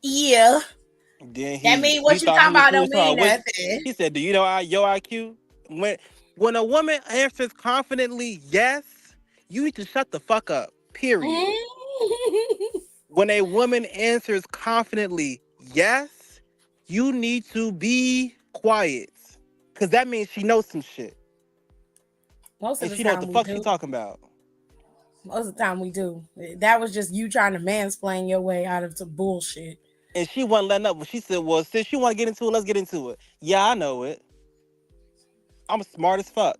Yeah, Then that he mean he what you thought talking he about was don't talking mean what nothing. he said, "Do you know your IQ?" When a woman answers confidently yes, you need to shut the fuck up. Period. When a woman answers confidently yes, you need to be quiet. Cause that means she knows some shit. Most of And the she know what the time we fuck she do. talking about. Most of the time we do. That was just you trying to mansplain your way out of some bullshit. And she wasn't letting up. When she said, "Well, since you want to get into it, let's get into it." Yeah, I know it. I'm smart as fuck.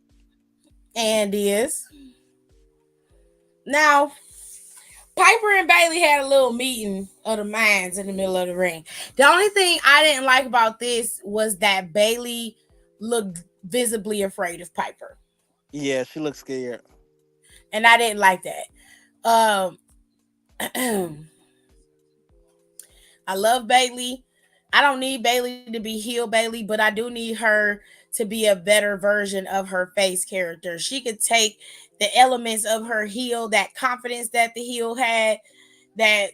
And is now Piper and Bailey had a little meeting of the minds in the middle of the ring. The only thing I didn't like about this was that Bailey looked visibly afraid of Piper. Yeah, she looks scared. And I didn't like that. I love Bailey. I don't need Bailey to be heel Bailey, but I do need her to be a better version of her face character. She could take the elements of her heel, that confidence that the heel had, that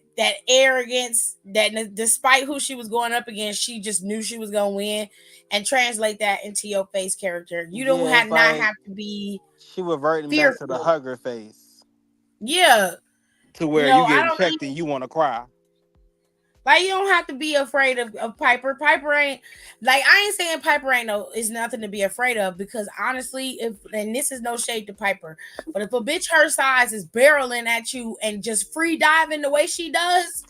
arrogance, that despite who she was going up against, she just knew she was gonna win, and translate that into your face character. You don't Yeah, have it's not like have to be she reverting back to the fearful. hugger face. Yeah, To where you I getting don't checked need. and you want to cry. Like you don't have to be afraid of Piper. Piper ain't like I ain't saying Piper ain't no is nothing to be afraid of because honestly, if and this is no shade to Piper, but if a bitch her size is barreling at you and just free diving the way she does,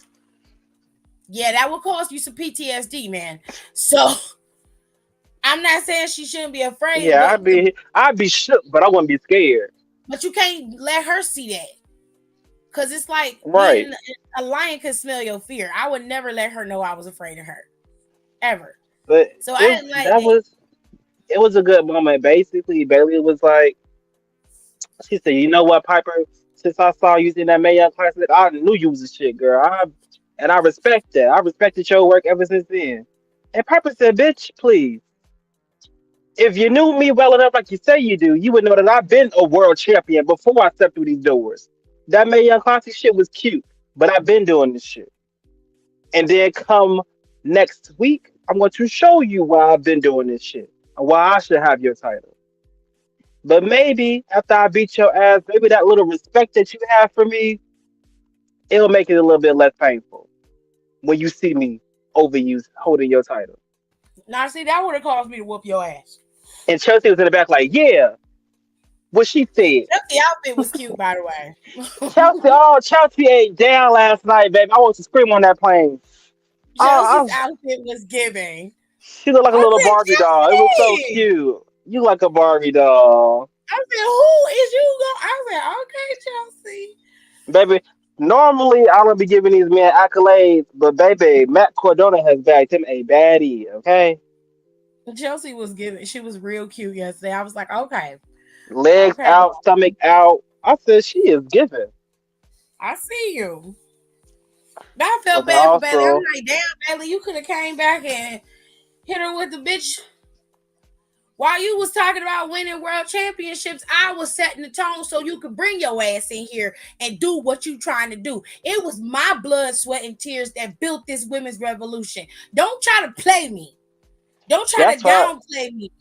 yeah, that will cause you some PTSD, man. So I'm not saying she shouldn't be afraid, Yeah, I'd be shook, but I wouldn't be scared. but you can't let her see that. Cause it's like Right. being a lion could smell your fear. I would never let her know I was afraid of her. Ever. But So I it didn't like that it. was it was a good moment. Basically, Bailey was like, she said, "You know what, Piper? Since I saw you in that Mae Young Classic, I knew you was a shit girl. I respect that. I respected your work ever since then." And Piper said, "Bitch, please. If you knew me well enough, like you say you do, you would know that I've been a world champion before I stepped through these doors. That Mae Young Classic shit was cute, but I've been doing this shit. And then come next week, I'm going to show you why I've been doing this shit and why I should have your title. But maybe after I beat your ass, maybe that little respect that you have for me, it'll make it a little bit less painful when you see me over you holding your title." Now, see, that would have caused me to whoop your ass. And Chelsea was in the back like, "Yeah, what she said." Just the outfit was cute, by the Chelsea, way. oh, Chelsea ate down last night, baby. I want to scream on that plane. Chelsea's Oh, outfit was giving. she looked like a I little said, Barbie doll. It was so Chelsea. cute. You like a Barbie doll. I said, who is you? I said, okay, Chelsea. Baby, normally I don't be giving these men accolades, but baby, Matt Cordona has bagged him a baddie, okay? Chelsea was giving. She was real cute yesterday. I was like, okay, Legs okay, out, bro. stomach out. I said she is giving. I see you. But I felt But bad for Bailey. I'm also, like, damn, Bailey, you could have came back and hit her with the bitch. While you was talking about winning world championships, I was setting the tone so you could bring your ass in here and do what you trying to do. It was my blood, sweat, and tears that built this women's revolution. Don't try to play me. Don't try to that's why downplay me.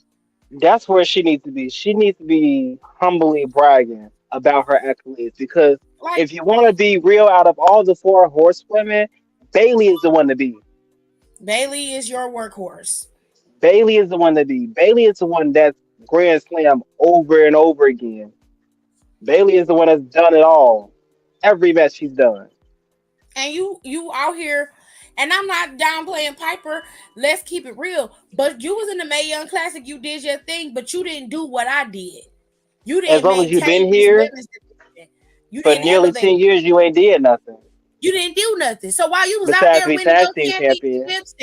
that's where she needs to be. She needs to be humbly bragging about her accolades because Like if you want to be real, out of all the four horsewomen, Bailey is the one to be. Bailey is your workhorse. Bailey is the one to be. Bailey is the one that's Grand Slam over and over again. Bailey is the one that's done it all. Every match she's done. And you out here, and I'm not downplaying Piper. Let's keep it real. But you was in the Mae Young Classic. You did your thing, but you didn't do what I did. You As didn't long as you've maintain been this here women's division. You for didn't nearly elevate 10 it. years, you ain't did nothing. You didn't do nothing. So while you was out Besides there be winning tag your team champion, championships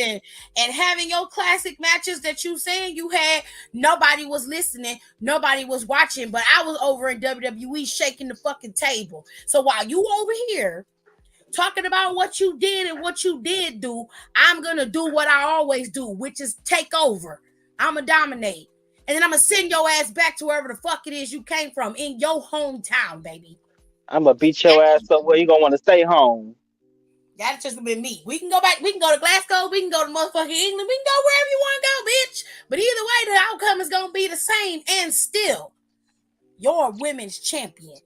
and having your classic matches that you saying you had, nobody was listening, nobody was watching, but I was over in WWE shaking the fucking table. So while you over here talking about what you did and what you did do, I'm gonna do what I always do, which is take over. I'm gonna dominate. And then I'm gonna send your ass back to wherever the fuck it is you came from in your hometown, baby. I'm gonna beat your That's ass up. Where you gonna want to stay home? That's just been me. We can go back. We can go to Glasgow. We can go to motherfucking England. We can go wherever you want to go, bitch. But either way, the outcome is gonna be the same. And still, you're a women's champion.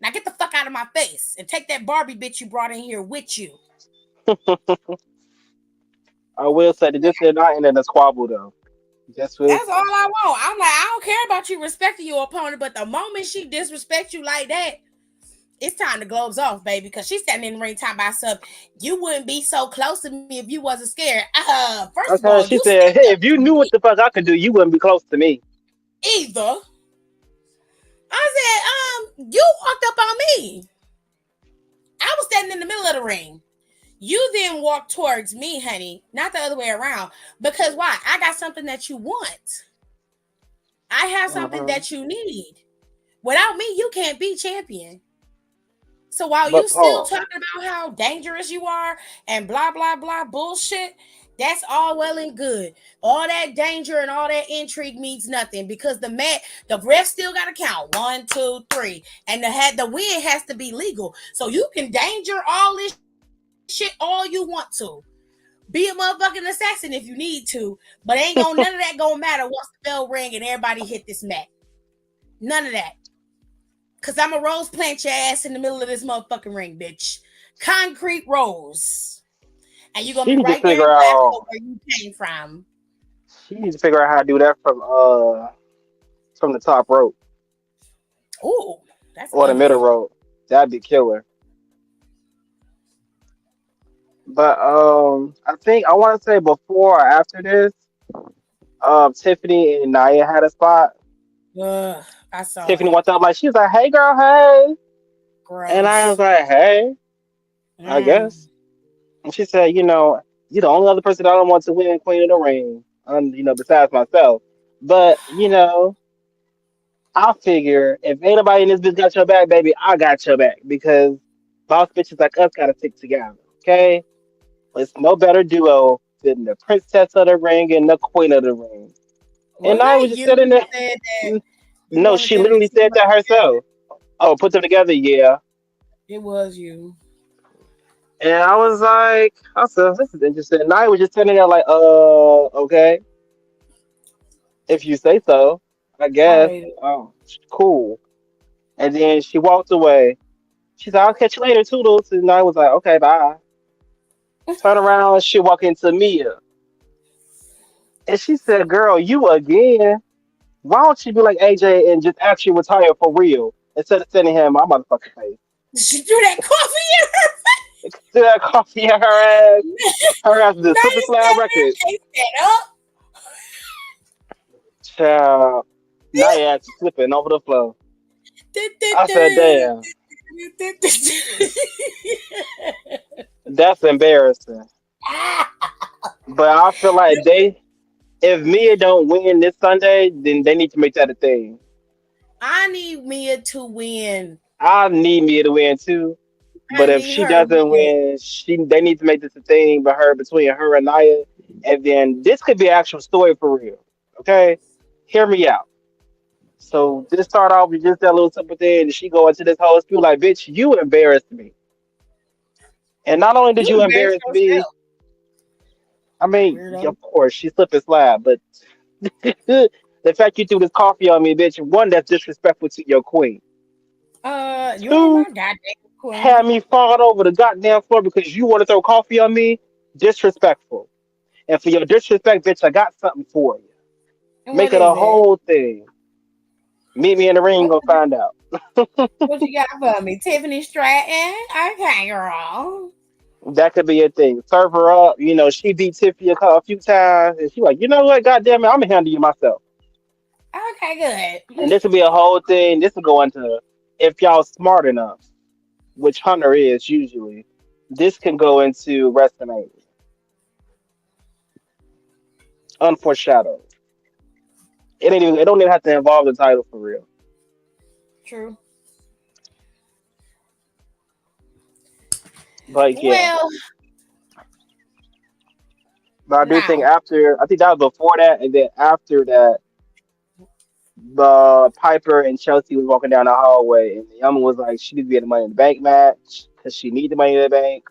Now get the fuck out of my face and take that Barbie bitch you brought in here with you. I will say that this did not end in a squabble though. Just will That's all say. I want. I'm like, I don't care about you respecting your opponent, but the moment she disrespects you like that, it's time to gloves off, baby. Because she's standing in the ring talking about stuff. You wouldn't be so close to me if you wasn't scared. First of Okay, all, she you said, "Hey, stepped up if you to knew what me the fuck I could do, you wouldn't be close to me." either. I said, you walked up on me. I was standing in the middle of the ring. You then walked towards me, honey, not the other way around. Because why? I got something that you want. I have something Hmm. that you need. Without me, you can't be champion. So while you But still Paul, talking about how dangerous you are and blah blah blah bullshit, that's all well and good. All that danger and all that intrigue means nothing because the ref still got to count 1, 2, 3, and the win has to be legal. So you can danger all this shit all you want to. Be a motherfucking assassin if you need to, but ain't gonna none of that gonna matter once the bell ring and everybody hit this mat. None of that. Cause I'm a rose plant your ass in the middle of this motherfucking ring, bitch. Concrete rose. And you're gonna she be need to right there figure in Glasgow out. where you came from. She needs to figure out how to do that from the top rope Ooh, that's or the middle ugly. rope. That'd be killer. But I think I want to say before or after this, Tiffany and Naya had a spot. Ugh, I saw Tiffany it. walked up like she was like, "Hey, girl, hey," and I was Gross. like, "Hey, I guess." Mm. And she said, "You're the only other person I don't want to win Queen of the Ring, besides myself. But I figure if anybody in this bitch got your back, baby, I got your back because boss bitches like us gotta stick together. Okay, it's no better duo than the Princess of the Ring and the Queen of the Ring." And Was I that was just you sitting who there. said that you No, wanted she them to literally team said up that together? herself. Oh, put them together, yeah. It was you. And I was like, I said, this is interesting. And I was just sitting there like, okay, if you say so, I I guess. hate it. Oh, cool. And then she walked away. She said, I'll catch you later, toodles. And I was like, okay, bye. Turn around, she walk into Mia. And she said, girl, you again? Why don't you be like AJ and just actually retire for real instead of sending him my motherfucking face? She threw that coffee in her Instead of coffee in her ass. face. Her ass is a Super Nice Slab record. case that Child. Now your ass is slipping over the floor. I said, damn, that's embarrassing. up. But I feel like if Mia don't win this Sunday, then they need to make that a thing. I need Mia to win. I need Mia to win too. I But if need she her to doesn't win. win, they need to make this a thing between her and Naya. And then this could be an actual story for real. Okay? Hear me out. So just start off with just that little simple thing, and she go into this whole spiel like, bitch, you embarrassed me. And not only did You you embarrass embarrass me, yourself, I mean, weirdo. of course, she slipped and slide, but the fact you threw this coffee on me, bitch, one, that's disrespectful to your queen. You ain't my Two, goddamn had queen. me falling over the goddamn floor because you want to throw coffee on me. Disrespectful. And for your disrespect, bitch, I got something for you. And Make what it is a it? whole thing. Meet me in the ring, What go find out. what you got for me? Tiffany Stratton? Okay, girl. That could be a thing. Serve her up. She beat Tiffany a few times, and she like, you know what? Goddamn it, I'm gonna handle you myself. Okay, And good. this will be a whole thing. This will go into if y'all smart enough, which Hunter is usually. this can go into WrestleMania, unforeshadowed. It ain't even. It don't even have to involve the title for real. True. But yeah, Well, but I do think now after. I think that was before that, and then after that, the Piper and Chelsea was walking down the hallway, and the woman was like, she needs to be in the Money in the Bank match because she needs the Money in the Bank,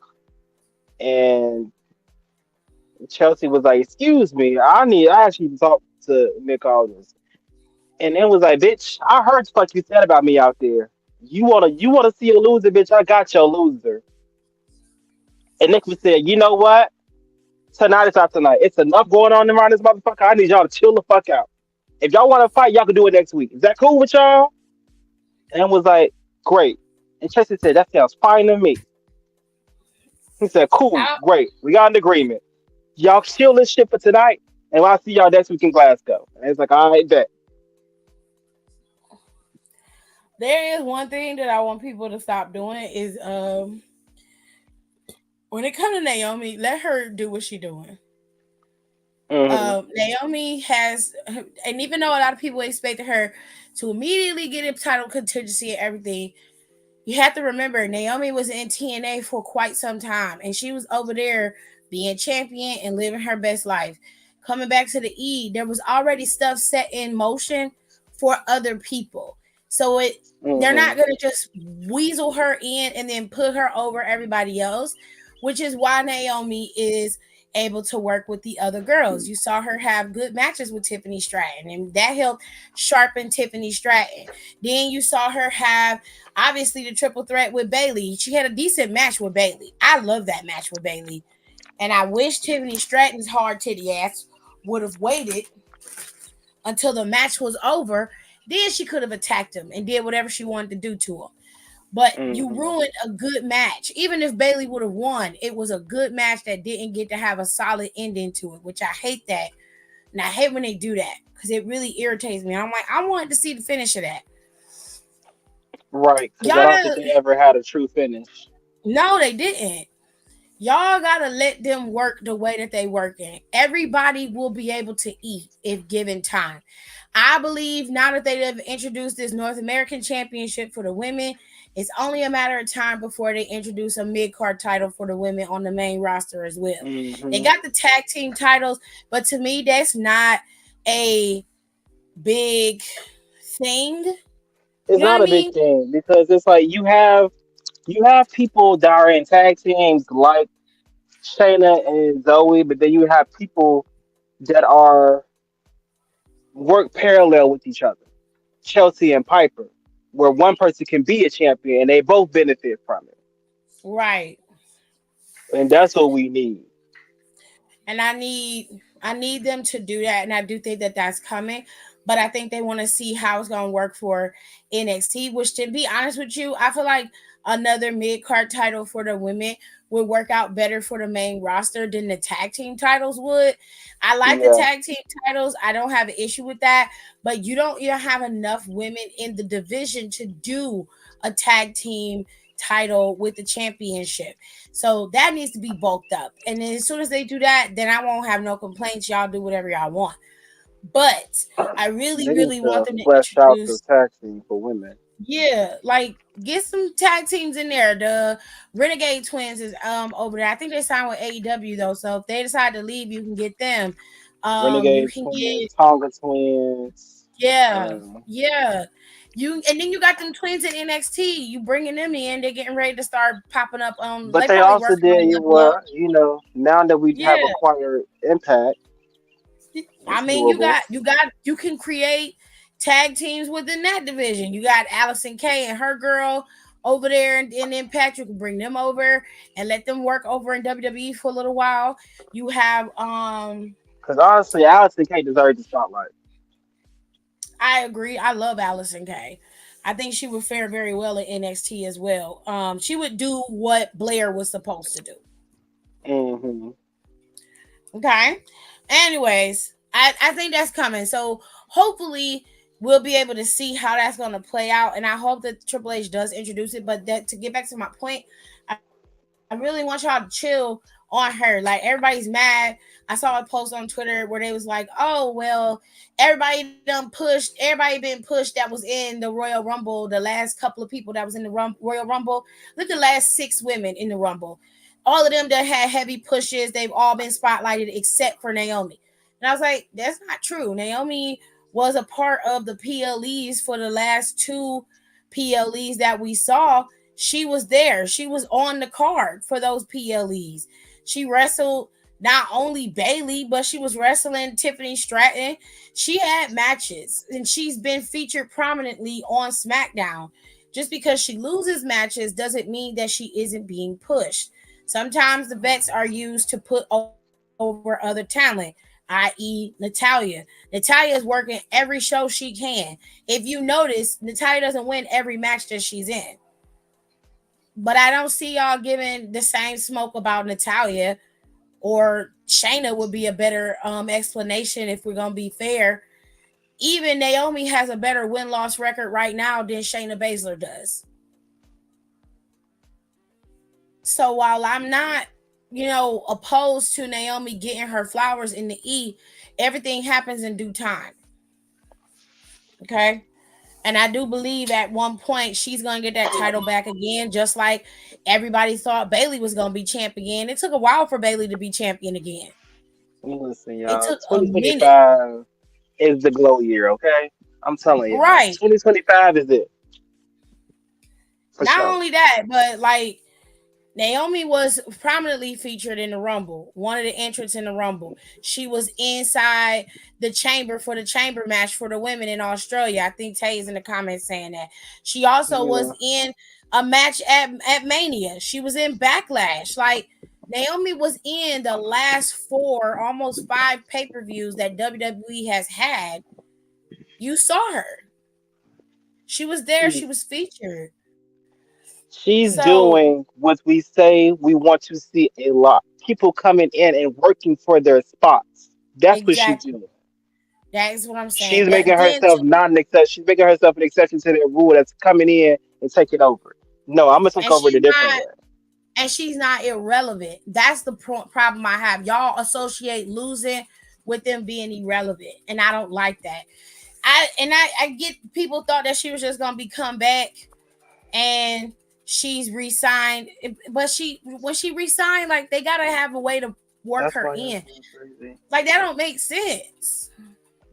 and Chelsea was like, "Excuse me, I actually talked to Nick Aldis," and it was like, "Bitch, I heard the fuck you said about me out there. You wanna see a loser, bitch? I got your loser." And Nick was said, "You know what? Tonight is not tonight. It's enough going on around this motherfucker. I need y'all to chill the fuck out. If y'all want to fight, y'all can do it next week. Is that cool with y'all?" And was like, "Great." And Chelsea said, "That sounds fine to me." He said, "Cool, I, great. We got an agreement. Y'all chill this shit for tonight, and I'll see y'all next week in Glasgow." And it's like, "All right, bet." there is one thing that I want people to stop doing is when it comes to Naomi, let her do what she doing. Hmm. Naomi has, and even though a lot of people expected her to immediately get a title contingency and everything, you have to remember Naomi was in TNA for quite some time, and she was over there being champion and living her best life. Coming back to the E, there was already stuff set in motion for other people, so they're Hmm. not gonna just weasel her in and then put her over everybody else, which is why Naomi is able to work with the other girls. You saw her have good matches with Tiffany Stratton, and that helped sharpen Tiffany Stratton. Then you saw her have obviously the triple threat with Bailey. She had a decent match with Bailey. I love that match with Bailey. And I wish Tiffany Stratton's hard titty ass would have waited until the match was over. Then she could have attacked him and did whatever she wanted to do to him. But you Hmm. ruined a good match. Even if Bailey would have won, it was a good match that didn't get to have a solid ending to it, which I hate that. And I hate when they do that because it really irritates me. I'm like, I wanted to see the finish of that. Right, because I Y'all don't think gotta, they ever had a true finish. no, they didn't. Y'all gotta let them work the way that they work in. Everybody will be able to eat if given time. I believe now that they have introduced this North American Championship for the women, it's only a matter of time before they introduce a mid card title for the women on the main roster as well. They Hmm. got the tag team titles, but to me, that's not a big thing. It's You know what not I a big mean? thing because it's like you have people that are in tag teams like Shayna and Zoe, but then you have people that are work parallel with each other, Chelsea and Piper, where one person can be a champion and they both benefit from it, Right. and that's what we need. And I need them to do that, and I do think that that's coming. But I think they want to see how it's going to work for NXT. Which, to be honest with you, I feel like another mid card title for the women would work out better for the main roster than the tag team titles would. I like the Yeah. tag team titles. I don't have an issue with that, but you don't have enough women in the division to do a tag team title with the championship. So that needs to be bulked up. And then as soon as they do that, then I won't have no complaints. Y'all do whatever y'all want. But I really, They need really want to them to flesh out the introduce, tag team for women. yeah, like get some tag teams in there. The Renegade Twins is over there. I think they signed with AEW though. So if they decide to leave, you can get them. You Renegade can Twins, get, Tonga Twins, yeah, um, yeah. You and then you got them twins in NXT. You bringing them in, they're getting ready to start popping up on. but They they probably also working on did you Level Up. well, now that we Yeah, have acquired Impact, I it's mean, you doable. got you can create tag teams within that division. You got Allison Kay and her girl over there in Impact. You can bring them over and let them work over in WWE for a little while. You have Because honestly, Allison Kate deserves the spotlight. I agree. I love Allison Kay. I think she would fare very well at NXT as well. She would do what Blair was supposed to do. Hmm. Okay. Anyways, I think that's coming. So hopefully we'll be able to see how that's going to play out. And I hope that Triple H does introduce it. But that to get back to my point, I really want y'all to chill on her. Like everybody's mad. I saw a post on Twitter where they was like, "Oh well, everybody done pushed. Everybody been pushed that was in the Royal Rumble. The last couple of people that was in the Royal Rumble. Look at the last 6 women in the Rumble. All of them that had heavy pushes. They've all been spotlighted except for Naomi." And I was like, "That's not true. Naomi was a part of the PLEs for the last 2 PLEs that we saw. She was there. She was on the card for those PLEs. She wrestled not only Bailey, but she was wrestling Tiffany Stratton. She had matches and she's been featured prominently on Smackdown. Just because she loses matches doesn't mean that she isn't being pushed. Sometimes the vets are used to put over other talent, i.e., Natalia. Natalia is working every show she can. If you notice, Natalia doesn't win every match that she's in. But I don't see y'all giving the same smoke about Natalia, or Shayna would be a better explanation if we're gonna be fair. Even Naomi has a better win-loss record right now than Shayna Baszler does. So while I'm not, opposed to Naomi getting her flowers in the everything happens in due time. Okay. And I do believe at one point she's gonna get that title back again, just like everybody thought Bailey was gonna be champion. It took a while for Bailey to be champion again. Listen, It y'all, took a minute. 2025 is the glow year, okay? I'm telling y'all, Right. 2025 is it for Not sure. only that, but like Naomi was prominently featured in the Rumble, one of the entrants in the Rumble. She was inside the chamber for the chamber match for the women in Australia. I think Tay's in the comments saying that. She also was Yeah, in a match at Mania. She was in Backlash. Like Naomi was in the last 4, almost 5 pay-per-views that WWE has had. You saw her. She was there. She she's was featured. she's So doing what we say we want to see a lot. People coming in and working for their spots. That's what she's exactly. doing. That is what I'm saying. She's But making then herself not an exception. She's making herself an exception to their rule that's coming in and taking over. No, I'm gonna take and over the she's different not way. irrelevant. That's the problem I have. Y'all associate losing with them being irrelevant, and I don't like that. I get people thought that she was just gonna be come back and she's re-signed, but she when she re-signed, like they gotta have a way to work That's her why y'all in. going crazy. Like that don't make sense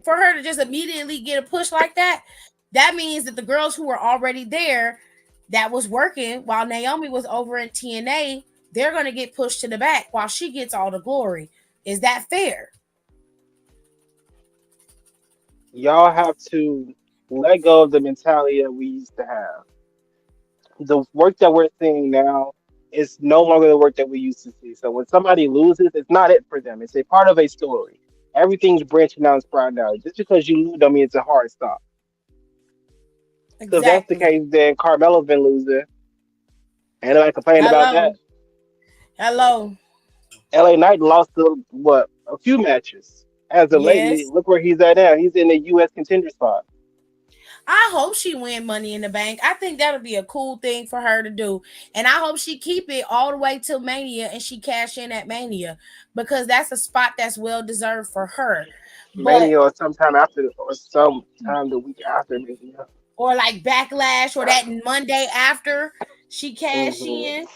for her to just immediately get a push like that. That means that the girls who were already there that was working while Naomi was over in TNA, they're going to get pushed to the back while she gets all the glory. Is that fair? Y'all have to let go of the mentality that we used to have. The work that we're seeing now is no longer the work that we used to see. So when somebody loses, it's not it for them. It's a part of a story. Everything's branching out and sprouting out. Just because you lose don't mean it's a hard stop. So if that's the Exactly. case, then Carmelo's been losing. Ain't nobody complaining about Hello. that. Hello. LA Knight lost what a few matches. As of lately, Yes. look where he's at now. He's in the US contender spot. I hope she win Money in the Bank. I think that'll be a cool thing for her to do. And I hope she keep it all the way till Mania and she cash in at Mania because that's a spot that's well deserved for her. But Mania or sometime after or sometime the week after Mania. or like Backlash or that Monday after she cash Hmm. in.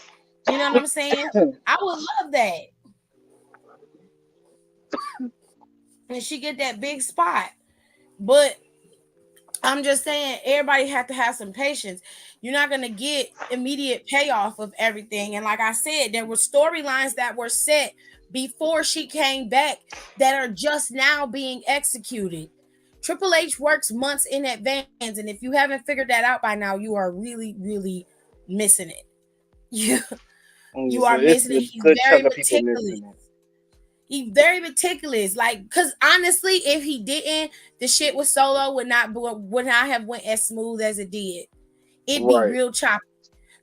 You know what I'm saying? I would love that. And she get that big spot. But I'm just saying, everybody have to have some patience. You're not gonna get immediate payoff of everything. And like I said, there were storylines that were set before she came back that are just now being executed. Triple H works months in advance, and if you haven't figured that out by now, you are really, really missing it. You you So are it's missing it. a He's good very chunk of people meticulous. missing it. He's very meticulous. Like, cause honestly, if he didn't, the shit with Solo would not have went as smooth as it did. It'd be Right. real choppy.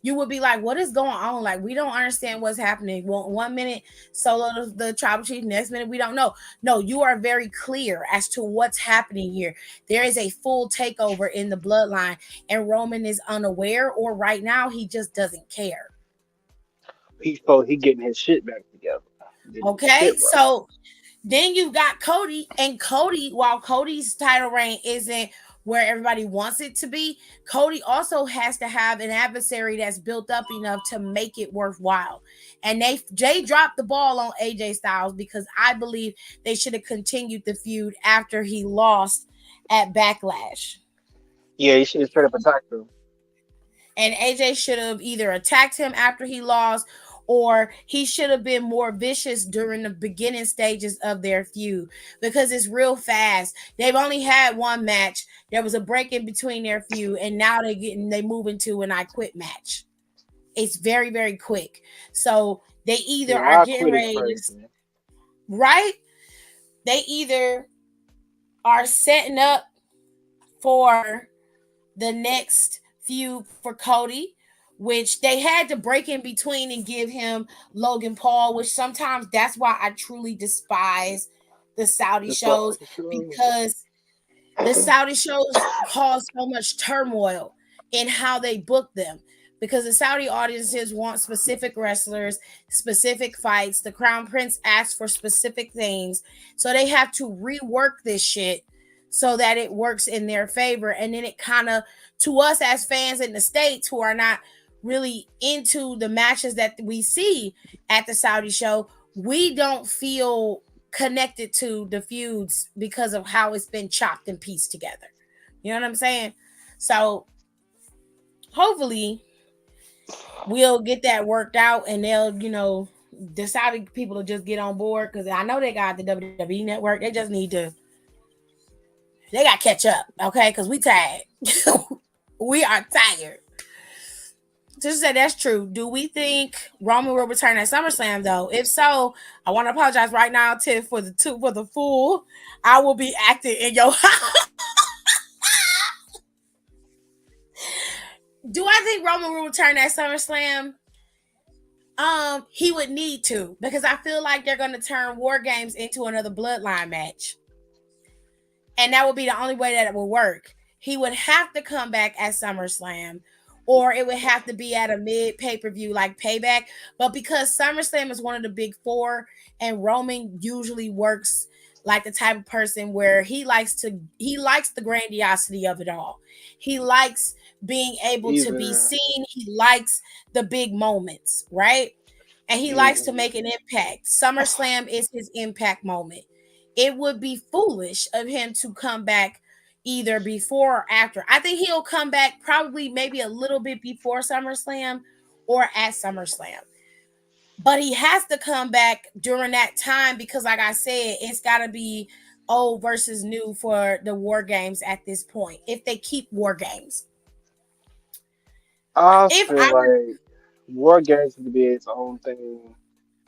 You would be like, "What is going on? Like, we don't understand what's happening." Well, one minute Solo the tribal chief, next minute we don't know. No, you are very clear as to what's happening here. There is a full takeover in the bloodline, and Roman is unaware, or right now he just doesn't care. He getting his shit back together. Getting his Okay, shit right. so then you've got Cody, and Cody, while Cody's title reign isn't where everybody wants it to be, Cody also has to have an adversary that's built up enough to make it worthwhile. And Jay dropped the ball on AJ Styles because I believe they should have continued the feud after he lost at Backlash. Yeah, he should have straight up attacked him. And AJ should have either attacked him after he lost, or he should have been more vicious during the beginning stages of their feud, because it's real fast. They've only had one match. There was a break in between their feud, and now they move into an I quit match. It's very, very quick. So they either are Yeah, I getting quit is ready to, crazy. right? They either are setting up for the next feud for Cody, which they had to break in between and give him Logan Paul, which sometimes that's why I truly despise the Saudi The shows, fuck, sure. because the Saudi shows cause so much turmoil in how they book them. Because the Saudi audiences want specific wrestlers, specific fights. The Crown Prince asks for specific things. So they have to rework this shit so that it works in their favor. And then it kind of, to us as fans in the States who are not really into the matches that we see at the Saudi show, we don't feel connected to the feuds because of how it's been chopped and pieced together. You know what I'm saying? So hopefully we'll get that worked out, and they'll, the Saudi people will just get on board, because I know they got the WWE network. They just need to, they got to catch up, okay? Because we tired. We are tired. Just say that's true. Do we think Roman will return at SummerSlam though? If so, I want to apologize right now, Tiff, for the fool. I will be acting in your. Do I think Roman will return at SummerSlam? He would need to, because I feel like they're gonna turn War Games into another bloodline match. And that would be the only way that it would work. He would have to come back at SummerSlam, or it would have to be at a mid pay-per-view like Payback. But because SummerSlam is one of the big four, and Roman usually works like the type of person where he likes the grandiosity of it all. He likes being able to be Either, seen. He likes the big moments, right? And he likes to yeah. make an impact. SummerSlam is his impact moment. It would be foolish of him to come back either before or after. I think he'll come back probably maybe a little bit before SummerSlam or at SummerSlam. But he has to come back during that time, because, like I said, it's got to be old versus new for the War Games at this point, if they keep War Games. I If feel I were, like War Games should be its own thing,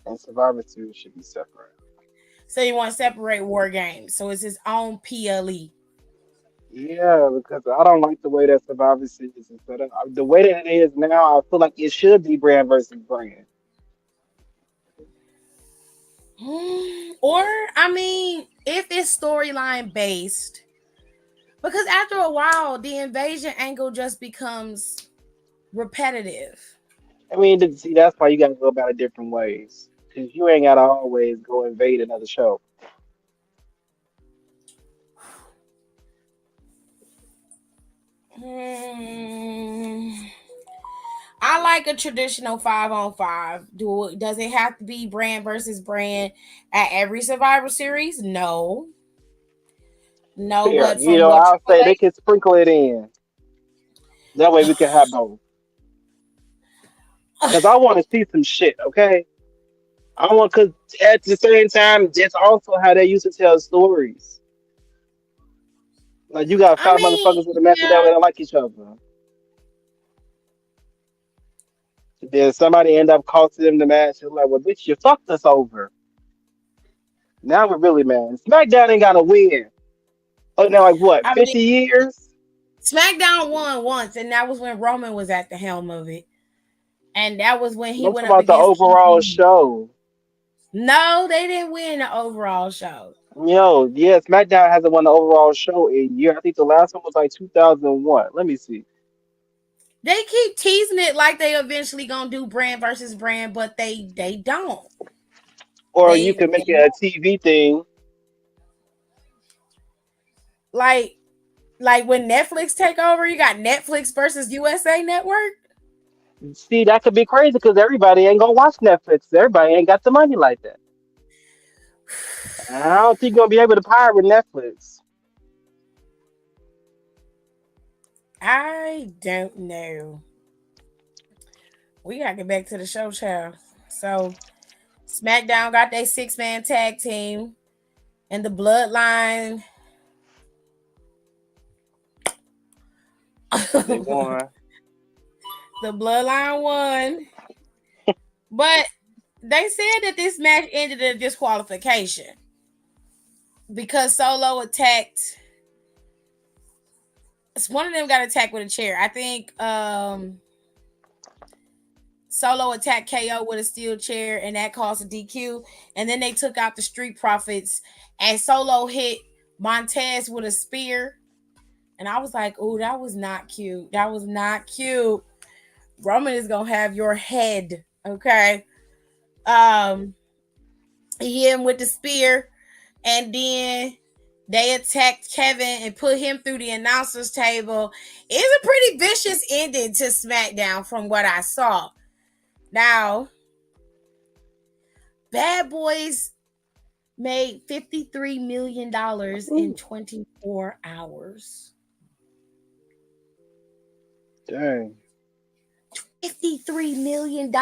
and Survivor Series should be separate. so you want to separate War Games, so it's his own PLE. Yeah, because I don't like the way that Survivor Series is set up. The way that it is now, I feel like it should be brand versus brand. Or, I mean, if it's storyline based, because after a while, the invasion angle just becomes repetitive. I mean, see, that's why you got to go about it different ways. Because you ain't got to always go invade another show. Hmm. I like a traditional 5-on-5. Does it have to be brand versus brand at every Survivor Series? No, no. Fair. But from what I'll Triple say they can sprinkle it in. That way we can have both. Because I want to see some shit, okay? I want, because at the same time, that's also how they used to tell stories. Like, you got I five mean, motherfuckers in the match that yeah. way don't like each other. Then somebody end up costing them the match. It's like, well, bitch, you fucked us over. Now we're really mad. SmackDown ain't got to win. Oh, now, like, what, I mean, 50 years? SmackDown won once, and that was when Roman was at the helm of it, and that was when he I'm talking went up about the against overall KD. show. No, they didn't win the overall show. Yeah, SmackDown hasn't won the overall show in a year. I think the last one was like 2001. Let me see. They keep teasing it like they eventually gonna do brand versus brand, but they don't. Or you They, can they make it a TV thing. like like when Netflix take over, you got Netflix versus USA Network. See, that could be crazy because everybody ain't gonna watch Netflix. Everybody ain't got the money like that. I don't think you're gonna be able to pirate Netflix. I don't know. We gotta get back to the show, child. So SmackDown got their 6-man tag team, and the Bloodline. They The won. Bloodline won, but they said that this match ended in disqualification because Solo attacked. One of them got attacked with a chair. I think Solo attacked KO with a steel chair, and that caused a DQ. And then they took out the Street Profits, and Solo hit Montez with a spear. And I was like, "Oh, that was not cute. That was not cute." Roman is gonna have your head, okay? Um, he hit him with the spear, and then they attacked Kevin and put him through the announcers table. It's a pretty vicious ending to SmackDown from what I saw. Now, Bad Boys made $53 million in 24 hours. Dang. $53 million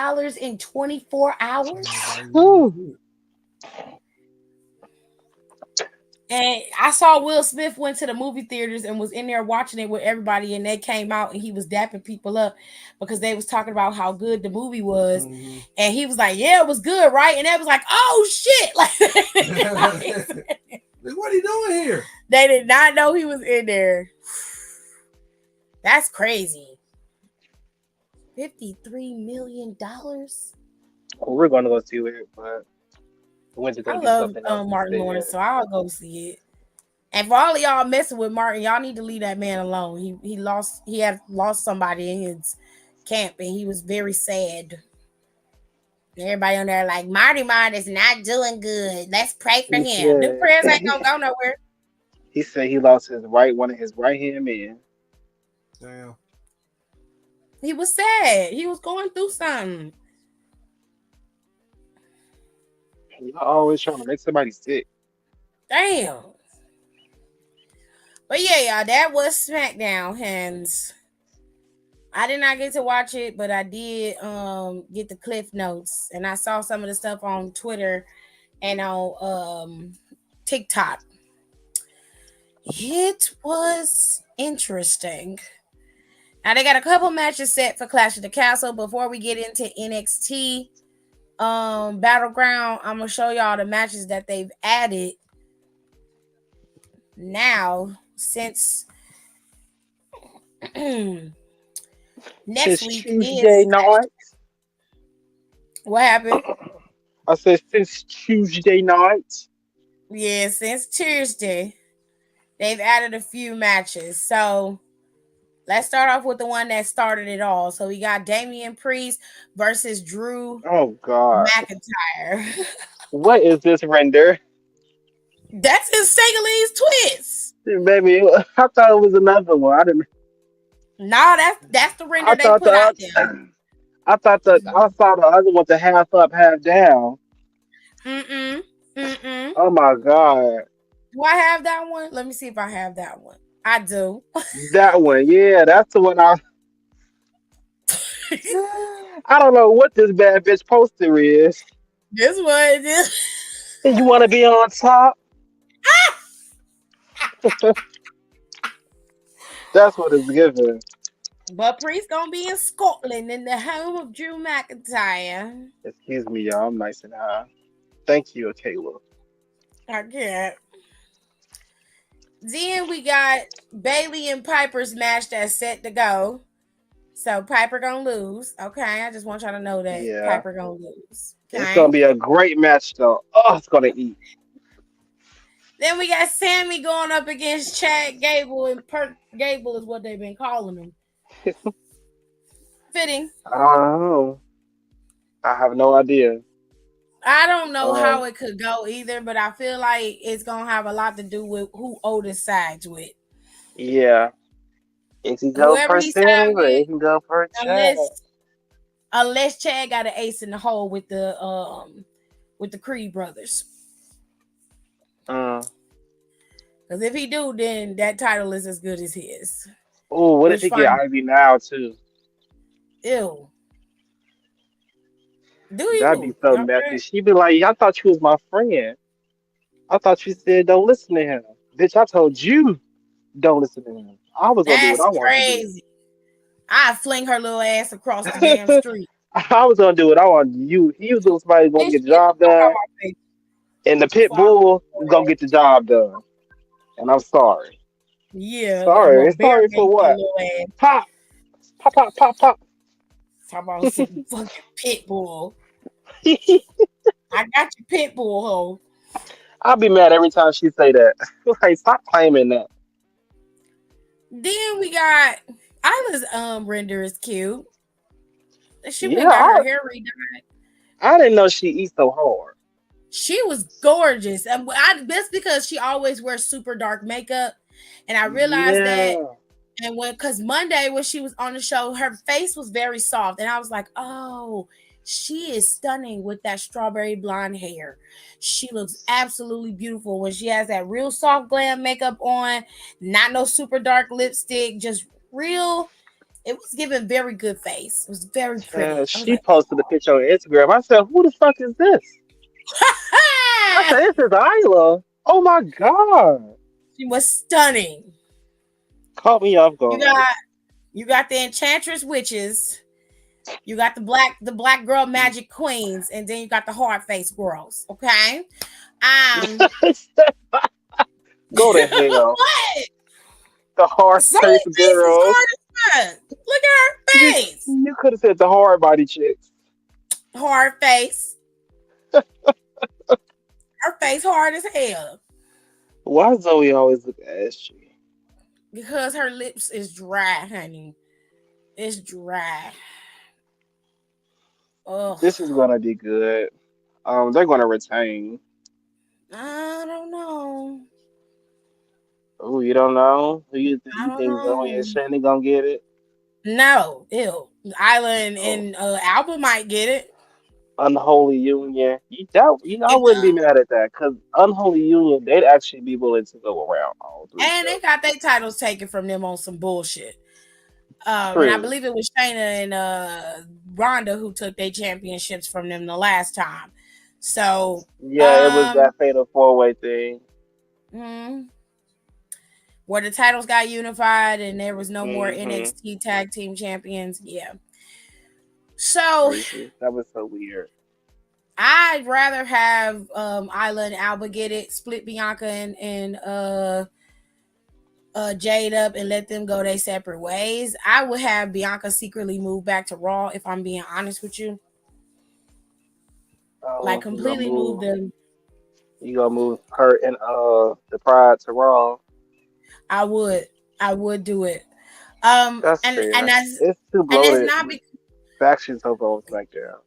in 24 hours? Whew. And I saw Will Smith went to the movie theaters and was in there watching it with everybody, and they came out and he was dapping people up because they was talking about how good the movie was. Mhm. And he was like, "Yeah, it was good, right?" And they was like, "Oh shit!" Like, what are you doing here? They did not know he was in there. That's crazy. $53 million. Well, we're gonna go see it, but when's it I gonna be love something else Martin instead? Lawrence, so I'll go see it. And for all of y'all messing with Martin, y'all need to leave that man alone. He had lost somebody in his camp, and he was very sad. Everybody on there like Martin is not doing good. Let's pray for He him. Them said prayers ain't gonna go nowhere. he said he lost his one of his right hand men. Damn. He was sad. He was going through something. Y'all always trying to make somebody sick. Damn. But yeah, y'all, that was SmackDown, and I did not get to watch it, but I did get the cliff notes, and I saw some of the stuff on Twitter and on TikTok. It was interesting. Now they got a couple matches set for Clash of the Castle. Before we get into NXT Battleground, I'm gonna show y'all the matches that they've added now since next Since week Tuesday is night. what happened? I said since Tuesday night. Yeah, since Tuesday, they've added a few matches. So let's start off with the one that started it all. So we got Damian Priest versus Drew Oh God. McIntyre. What is this render? That's his Segalese twist. Baby, I thought it was another one. I didn't No, that's the I render they thought put out there. I saw the other one the half up, half down. Mm-mm. Mm-mm. Oh my God. Do I have that one? Let me see if I have that one. I do. That one, yeah, that's the one I don't know what this bad bitch poster is. This one is. You wanna be on top? That's what it's given. But Priest gonna be in Scotland in the home of Drew McIntyre. Excuse me, y'all. I'm nice and high. Thank you, Kayla. I can't. Then we got Bailey and Piper's match that's set to go. So Piper gonna lose. Okay, I just want y'all to know that Yeah. Piper gonna lose. It's gonna Okay. be a great match though. Oh, it's gonna eat. Then we got Sammy going up against Chad Gable, and Perk Gable is what they've been calling him. Fitting. I don't know. I have no idea. I don't know how Um, it could go either, but I feel like it's gonna have a lot to do with who Otis sides with. yeah, it can go Whoever per he side Sammy, but with, it can go per Chad. unless Chad got an ace in the hole with the Creed brothers. Mm. Because if he do, then that title is as good as his. Oh, what if Which he get fine. Ivy now too? Ew. Do That'd be you? so Okay. messy. She'd be like, "I thought you was my friend. I thought you said don't listen to him, bitch. I told you don't listen to him. I was gonna do what That's I want to do. crazy. I fling her little ass across the damn street. I was gonna do what I want. You, he was gonna somebody gonna Bitch, get the get the job fuck out done, my face and the pit before I bull gonna get the job done. And I'm sorry. Yeah, I'm gonna Sorry. bare Sorry for make your what? little ass. Pop, pop, pop, pop, pop. Talk about some fucking pit bull. I got your pit bull hoe. I'll be mad every time she say that. Like, stop claiming that. Then we got Isla's render is cute. She Yeah, went and got her hair redone. I didn't know she eats so hard. She was gorgeous. And that's because she always wears super dark makeup. And I realized that. Yeah. And because Monday, when she was on the show, her face was very soft. And I was like, oh, she is stunning with that strawberry blonde hair. She looks absolutely beautiful when she has that real soft glam makeup on, not no super dark lipstick, just real. It was giving very good face. It was very Yeah, pretty. I was she like, posted a picture on Instagram. I said, "Who the fuck is this?" I oh. said, "This is Isla." Oh my god, She was stunning. caught me off You guard. got the enchantress witches. You got the black girl magic queens, and then you got the hard face girls. Okay. Um Go to hell. what? The hard Zoe face face is girls. hard as fuck. Look at her face. You could have said the hard body chicks. Hard face. Her face hard as hell. Why Zoe always look ashy? Because her lips is dry, honey. It's dry. Oh, This is gonna be good. They're gonna retain. I don't know. Oh, you don't know? Who I you don't think Zoe and know. Shani gonna get it? No, ew. Isla Oh, and Alba might get it. unholy union. I If wouldn't be mad at that because unholy union, they'd actually be willing to go around all three and they shows. got their titles taken from them on some bullshit. And I True. believe it was Shayna and Ronda who took their championships from them the last time. So, Yeah, it was that fatal four-way thing. hmm, where the titles got unified and there was no more Hmm. NXT tag team champions. Yeah. So Crazy. That was so weird. I'd rather have Isla and Alba get it, split Bianca and Jade up and let them go their separate ways. I would have Bianca secretly move back to Raw if I'm being honest with you. Like Oh, completely move them. you gonna move her and the Pride to Raw. I would. I would do it. That's And fair. It's too that's bloated. not Factions over on SmackDown.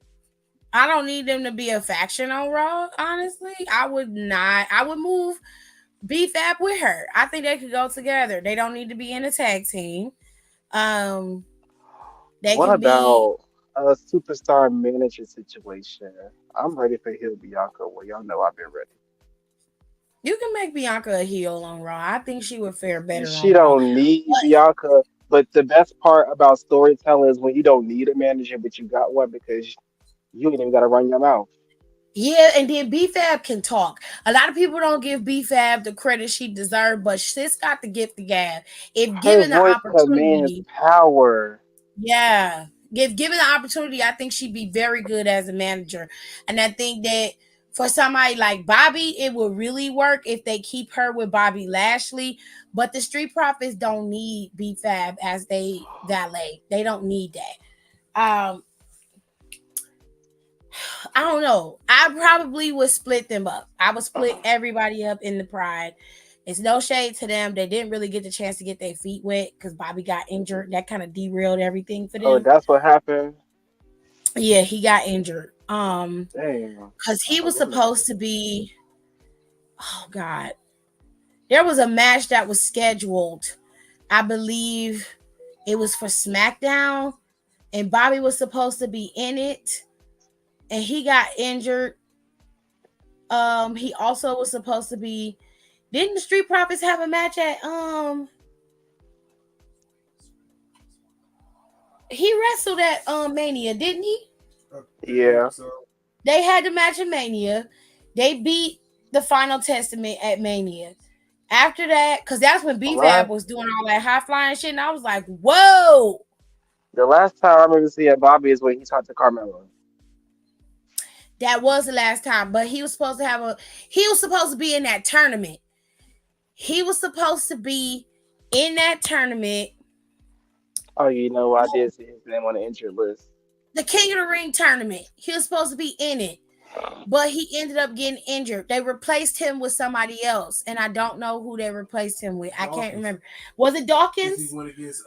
I don't need them to be a faction on Raw, honestly. I would not. I would move BFAB with her. I think they could go together. They don't need to be in a tag team. Um, they What can be. about a superstar manager situation? I'm ready for Hill Bianca. Well, y'all know I've been ready. You can make Bianca a heel on Raw. I think she would fare better She on Raw. don't need But Bianca, but the best part about storytelling is when you don't need a manager, but you got one because you ain't even got to run your mouth. yeah, and then BFAB can talk. A lot of people don't give BFAB the credit she deserves, but she's got the gift of gab. If Her given the voice commands opportunity, power. yeah. If given the opportunity, I think she'd be very good as a manager. And I think that for somebody like Bobby, it will really work if they keep her with Bobby Lashley. But the Street Profits don't need BFAB as they valet. They don't need that. I don't know. I probably would split them up. I would split everybody up in the Pride. It's no shade to them. They didn't really get the chance to get their feet wet because Bobby got injured. That kind of derailed everything for Oh, them. that's what happened. Yeah, he got injured. Damn. Because I he was forgot about supposed to be. Oh God, there was a match that was scheduled. I believe it was for Smackdown, and Bobby was supposed to be in it, and he got injured. He also was supposed to be. Didn't the Street Profits have a match at He wrestled at Mania, didn't he? that. I think Yeah. so. They had the match at Mania. They beat the Final Testament at Mania. After that, because that's when The BVAB last was doing all that high flying shit, and I was like, whoa, the last time I remember seeing Bobby is when he talked to Carmelo. that was the last time. But he was supposed to have a he was supposed to be in that tournament. He was supposed to be in that tournament, Oh, you know, I did see his name on the injured list. the King of the Ring tournament. He was supposed to be in it. But he ended up getting injured. They replaced him with somebody else, and I don't know who they replaced him with. I can't Dawkins. remember. Was it Because he Dawkins? went against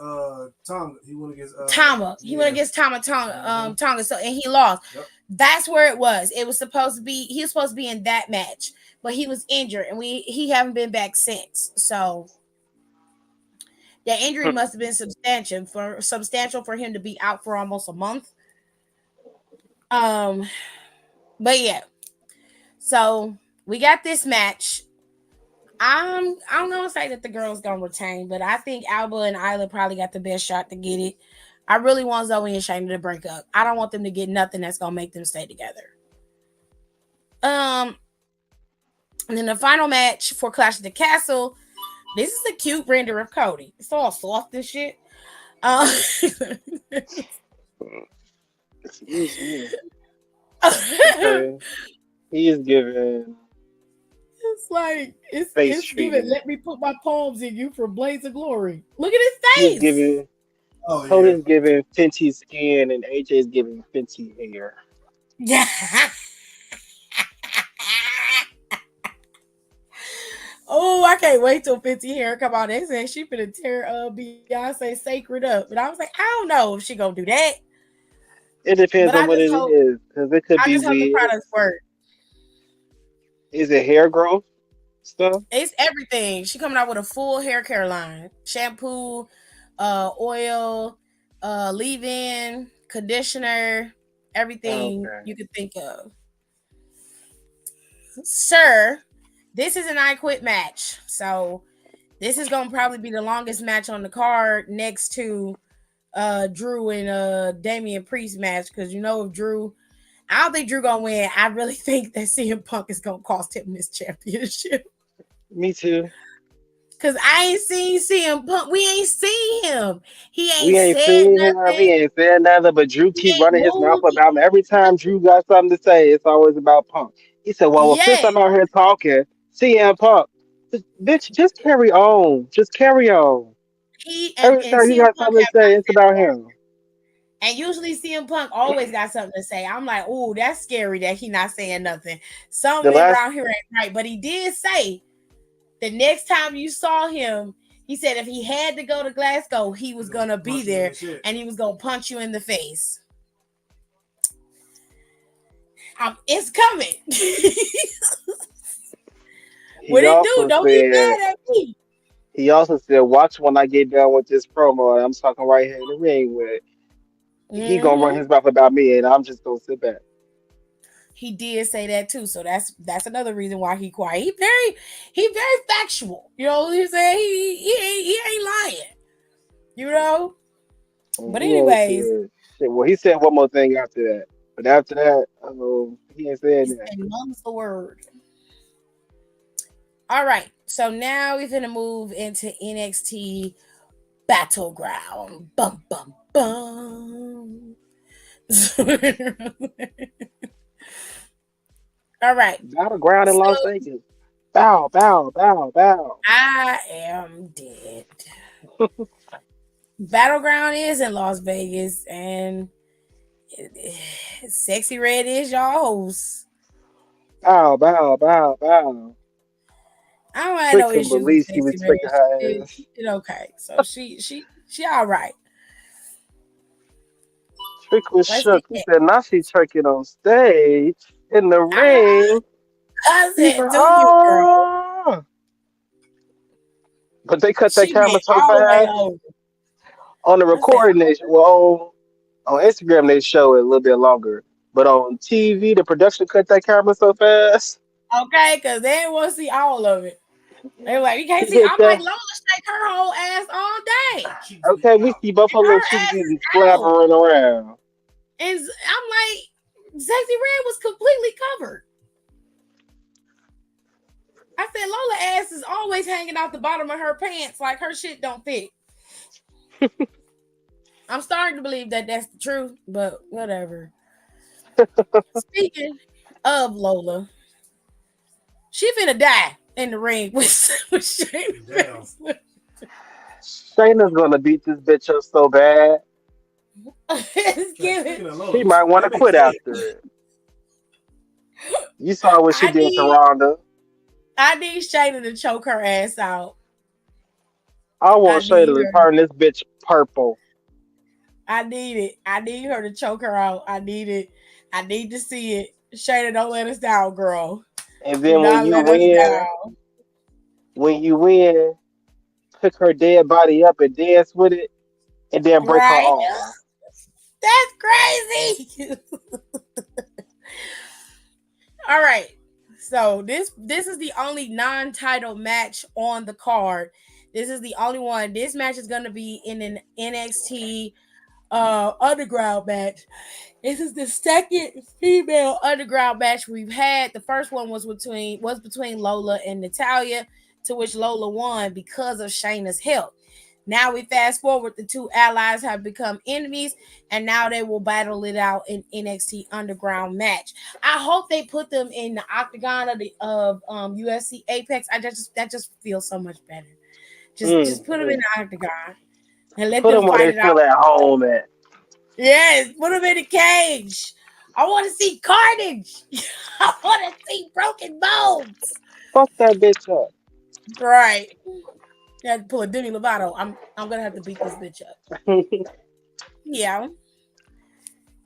Tonga. He went against Tama. He went yeah. against Tama Mhm. Tonga. So and he lost. Yep. That's where it was. It was supposed to be. He was supposed to be in that match, but he was injured, and he haven't been back since. So the injury must have been substantial for him to be out for almost a month. Um, but yeah. So we got this match. I'm gonna say that the girl's gonna retain, but I think Alba and Isla probably got the best shot to get it. I really want Zoe and Shayna to break up. I don't want them to get nothing that's gonna make them stay together. Um, and then the final match for Clash of the Castle. This is a cute render of Cody. It's all soft and shit. Excuse me. Okay. He is giving It's like face it's giving. treatment. Let me put my palms in you for Blades of Glory. Look at He his is face. giving Oh yeah. Cody's giving Fenty skin and AJ's giving Fenty hair. Yeah. Oh, I can't wait till 50 hair come out. They said she finna tear Beyonce sacred up. And I was like, I don't know if she gonna do that. It depends But on what it is, because it could I be just hope the weird. products work. Is it hair growth stuff? It's everything. She coming out with a full hair care line. Shampoo, oil, leave-in, conditioner, everything Okay. you could think of. Sir, this is an I Quit match. So this is gonna probably be the longest match on the card next to Drew and Damian Priest match. Because if Drew, I don't think Drew gonna win. I really think that CM Punk is gonna cost him this championship. Me too. Cause I ain't seen CM Punk. We ain't seen him. He We ain't ain't said seen him. He nothing. ain't said nothing. But Drew He keep ain't running his mouth moved. He about him. Every ain't time Drew got something to say, it's always about Punk. He said, "Well, since yes. I'm out here talking, CM Punk, bitch, just carry on. Just carry on. He Every and time he CM got Punk something to have say, not it's said a about word. him." And usually CM Punk always got something to say. I'm like, oh, that's scary that he not saying nothing. The Something last, around here ain't right. But he did say the next time you saw him, he said if he had to go to Glasgow, he was He's gonna gonna be punch you in there the shit. and he was gonna punch you in the face. It's coming. What he it do? also Don't get said, mad at me. "Watch when I get done with this promo. And I'm talking right here in the ring with. He gonna run Mm-hmm. his mouth about me, and I'm just gonna sit back." He did say that too, so that's another reason why he quiet. He very factual. You know what I'm saying? He ain't lying. You know. And But he ain't anyways, said shit. Well, he said one more thing after that, but after that, he ain't saying he that. said mum's the word. All right, so now we're gonna move into NXT Battleground. Bum bum bum. All right, Battleground in so Las Vegas. Bow, bow, bow, bow. I am dead. Battleground is in Las Vegas, and Sexy Red is your host. Bow, bow, bow, bow. I don't have Trick no couldn't issues with believe she Sexy was Red. tricking her She ass. did okay. So she all right. Trick was Let's get shook. He that. said, "Now she tricking on stage in the I know. ring." I He's said, like, do you, girl? "Oh!" But they cut that She camera went so all the way fast over. on the I said, recording. On Instagram they show it a little bit longer, but on TV the production cut that camera so fast. okay, because they didn't want to see all of it. They were like, you can't He see. hit I'm like, that. Lola shake her whole ass all day. Cheeks be Okay, we out. see both her Her little cheeks ass is getting out. slabbering around. And I'm like, Sexy Red was completely covered. I said, Lola ass is always hanging out the bottom of her pants like her shit don't fit. I'm starting to believe that that's the truth, but whatever. Speaking of Lola, she finna die in the ring with Shane. Damn. Shayna's gonna beat this bitch up so bad It's Say, giving. speaking of she Lola, might want to that makes quit sense. after it. You saw what she I did to need Ronda. I need Shayna to choke her ass out. I I want Shayna need to her. turn this bitch purple. I need it. I need her to choke her out. I need it. I need to see it. Shayna, don't let us down, girl. And Do then not let us down. when you win, pick her dead body up and dance with it, and then break her Right? arm. That's crazy. All right. So this is the only non-title match on the card. This is the only one. This match is gonna be in an NXT underground match. This is the second female underground match we've had. The first one was between Lola and Natalia, to which Lola won because of Shayna's help. Now we fast forward, the two allies have become enemies, and now they will battle it out in NXT Underground match. I hope they put them in the octagon of UFC Apex. That just feels so much better. Just put them in Mm. the octagon and let Put them them where fight they it out. feel at home at. Yes, put them in the cage. I want to see carnage. I want to see broken bones. Fuck that bitch up. Right. You had to pull a Demi Lovato. I'm gonna have to beat this bitch up. Yeah.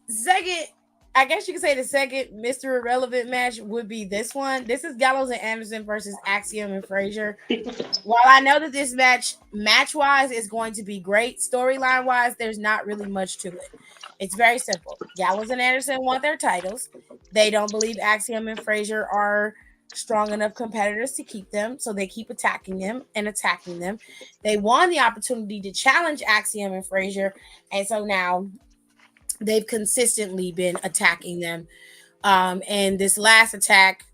Second, I guess you could say the second Mr. Irrelevant match would be this one. This is Gallows and Anderson versus Axiom and Frazier. While I know that this match wise is going to be great, storyline wise, there's not really much to it. It's very simple. Gallows and Anderson want their titles. They don't believe Axiom and Frazier are strong enough competitors to keep them, so they keep attacking them and attacking them. They won the opportunity to challenge Axiom and Frazier, and so now they've consistently been attacking them. And this last attack,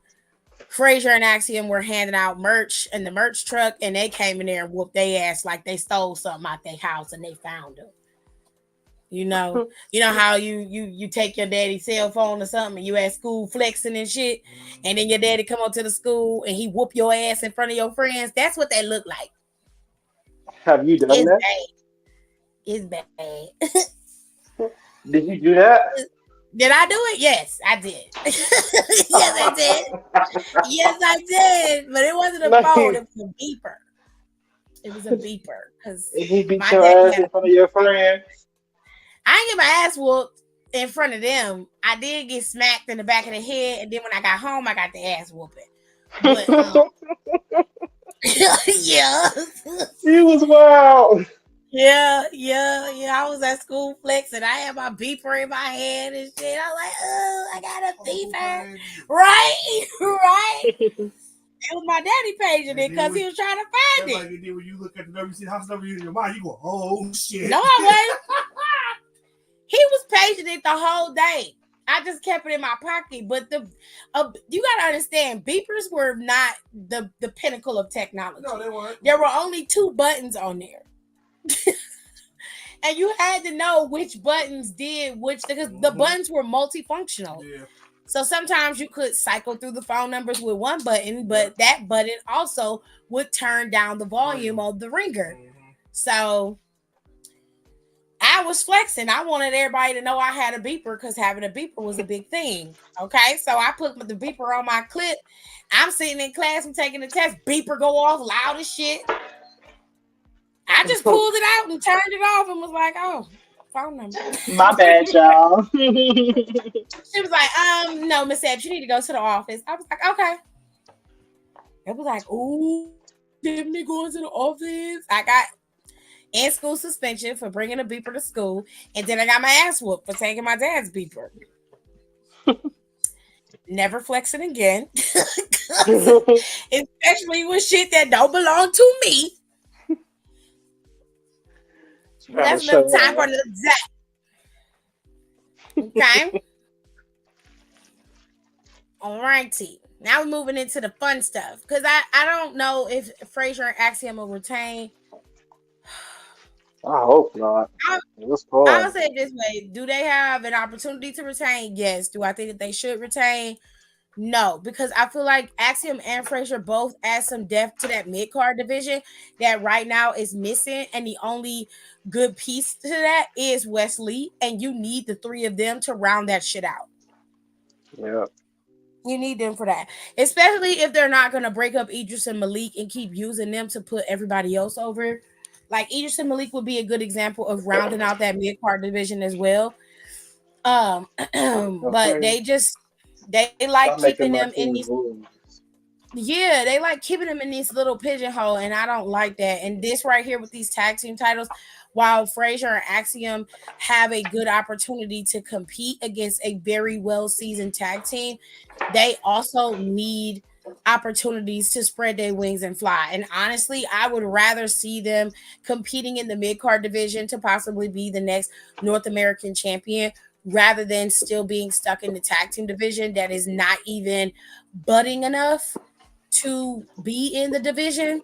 Frazier and Axiom were handing out merch in the merch truck, and they came in there and whooped their ass like they stole something out their house and they found them. You know how you take your daddy's cell phone or something and you at school flexing and shit, and then your daddy come up to the school and he whoop your ass in front of your friends. That's what they look like. Have you done It's that? bad. It's bad. Did you do that? Did I do it? Yes, I did. Yes, I did. Yes, I did. But it wasn't a No, phone. It was a beeper. It was a beeper because he beat my your daddy ass had in a front of beeper. your friends. I didn't get my ass whooped in front of them. I did get smacked in the back of the head, and then when I got home, I got the ass whooping. But yeah, He was wild. yeah. I was at school flexing. I had my beeper in my hand and shit. I was like, oh, I got a beeper. Right, right. It was my daddy paging it because he was trying to find That's it. like you did when you look at the number, you see the house number in your mind, you go, oh shit. No, I wasn't. He was paging it the whole day. I just kept it in my pocket. But you gotta understand, beepers were not the pinnacle of technology. No, they weren't. There were only 2 buttons on there. And you had to know which buttons did which, because the buttons were multifunctional. Yeah. So sometimes you could cycle through the phone numbers with one button, but that button also would turn down the volume of the ringer. So I was flexing. I wanted everybody to know I had a beeper because having a beeper was a big thing. Okay, so I put the beeper on my clip. I'm sitting in class, I'm taking the test. Beeper go off loud as shit. I just pulled it out and turned it off and was like, "Oh, phone number." My bad, y'all. She was like, no, Miss Epps, you need to go to the office." I was like, "Okay." It was like, "Ooh, Tiffany going to the office." I got in school suspension for bringing a beeper to school, and then I got my ass whooped for taking my dad's beeper. Never flexing again, especially with shit that don't belong to me. But Trying to that's another show time for off. another day. Okay. Alrighty. Now we're moving into the fun stuff. Because I don't know if Frazier and Axiom will retain. I hope not. I, It's I'll fun. say it this way. Do they have an opportunity to retain? Yes. Do I think that they should retain? No. Because I feel like Axiom and Frazier both add some depth to that mid card division that right now is missing. And the only good piece to that is Wesley. And you need the three of them to round that shit out. Yeah. You need them for that, especially if they're not going to break up Idris and Malik and keep using them to put everybody else over. Like Idris and Malik would be a good example of rounding out that mid card division as well. But Okay. they like Stop keeping making them my in team these. lose. Yeah, they like keeping them in these little pigeonhole, and I don't like that. And this right here with these tag team titles, while Frazier and Axiom have a good opportunity to compete against a very well seasoned tag team, they also need opportunities to spread their wings and fly. And honestly, I would rather see them competing in the mid card division to possibly be the next North American champion rather than still being stuck in the tag team division that is not even budding enough to be in the division,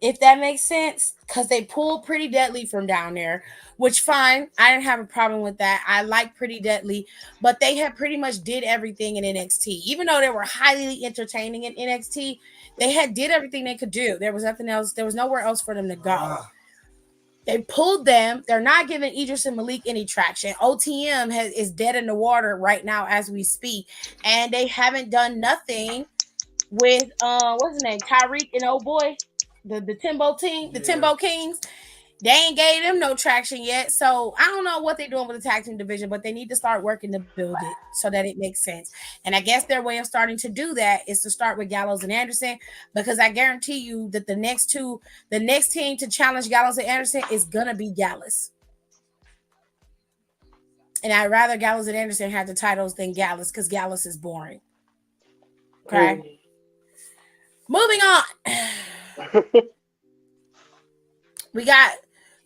if that makes sense, because they pulled Pretty Deadly from down there, which fine, I didn't have a problem with that. I like Pretty Deadly, but they had pretty much did everything in NXT. Even though they were highly entertaining in NXT, they had did everything they could do. There was nothing else. There was nowhere else for them to go. They pulled them. They're not giving Idris and Malik any traction. OTM is dead in the water right now as we speak, and they haven't done nothing with what's his name, Tyreek and old boy, the Timbo team, the Timbo Kings. They ain't gave them no traction yet. So I don't know what they're doing with the tag team division, but they need to start working to build it so that it makes sense. And I guess their way of starting to do that is to start with Gallows and Anderson, because I guarantee you that the next team to challenge Gallows and Anderson is gonna be Gallus. And I'd rather Gallows and Anderson have the titles than Gallus because Gallus is boring. Okay. Moving on. We got,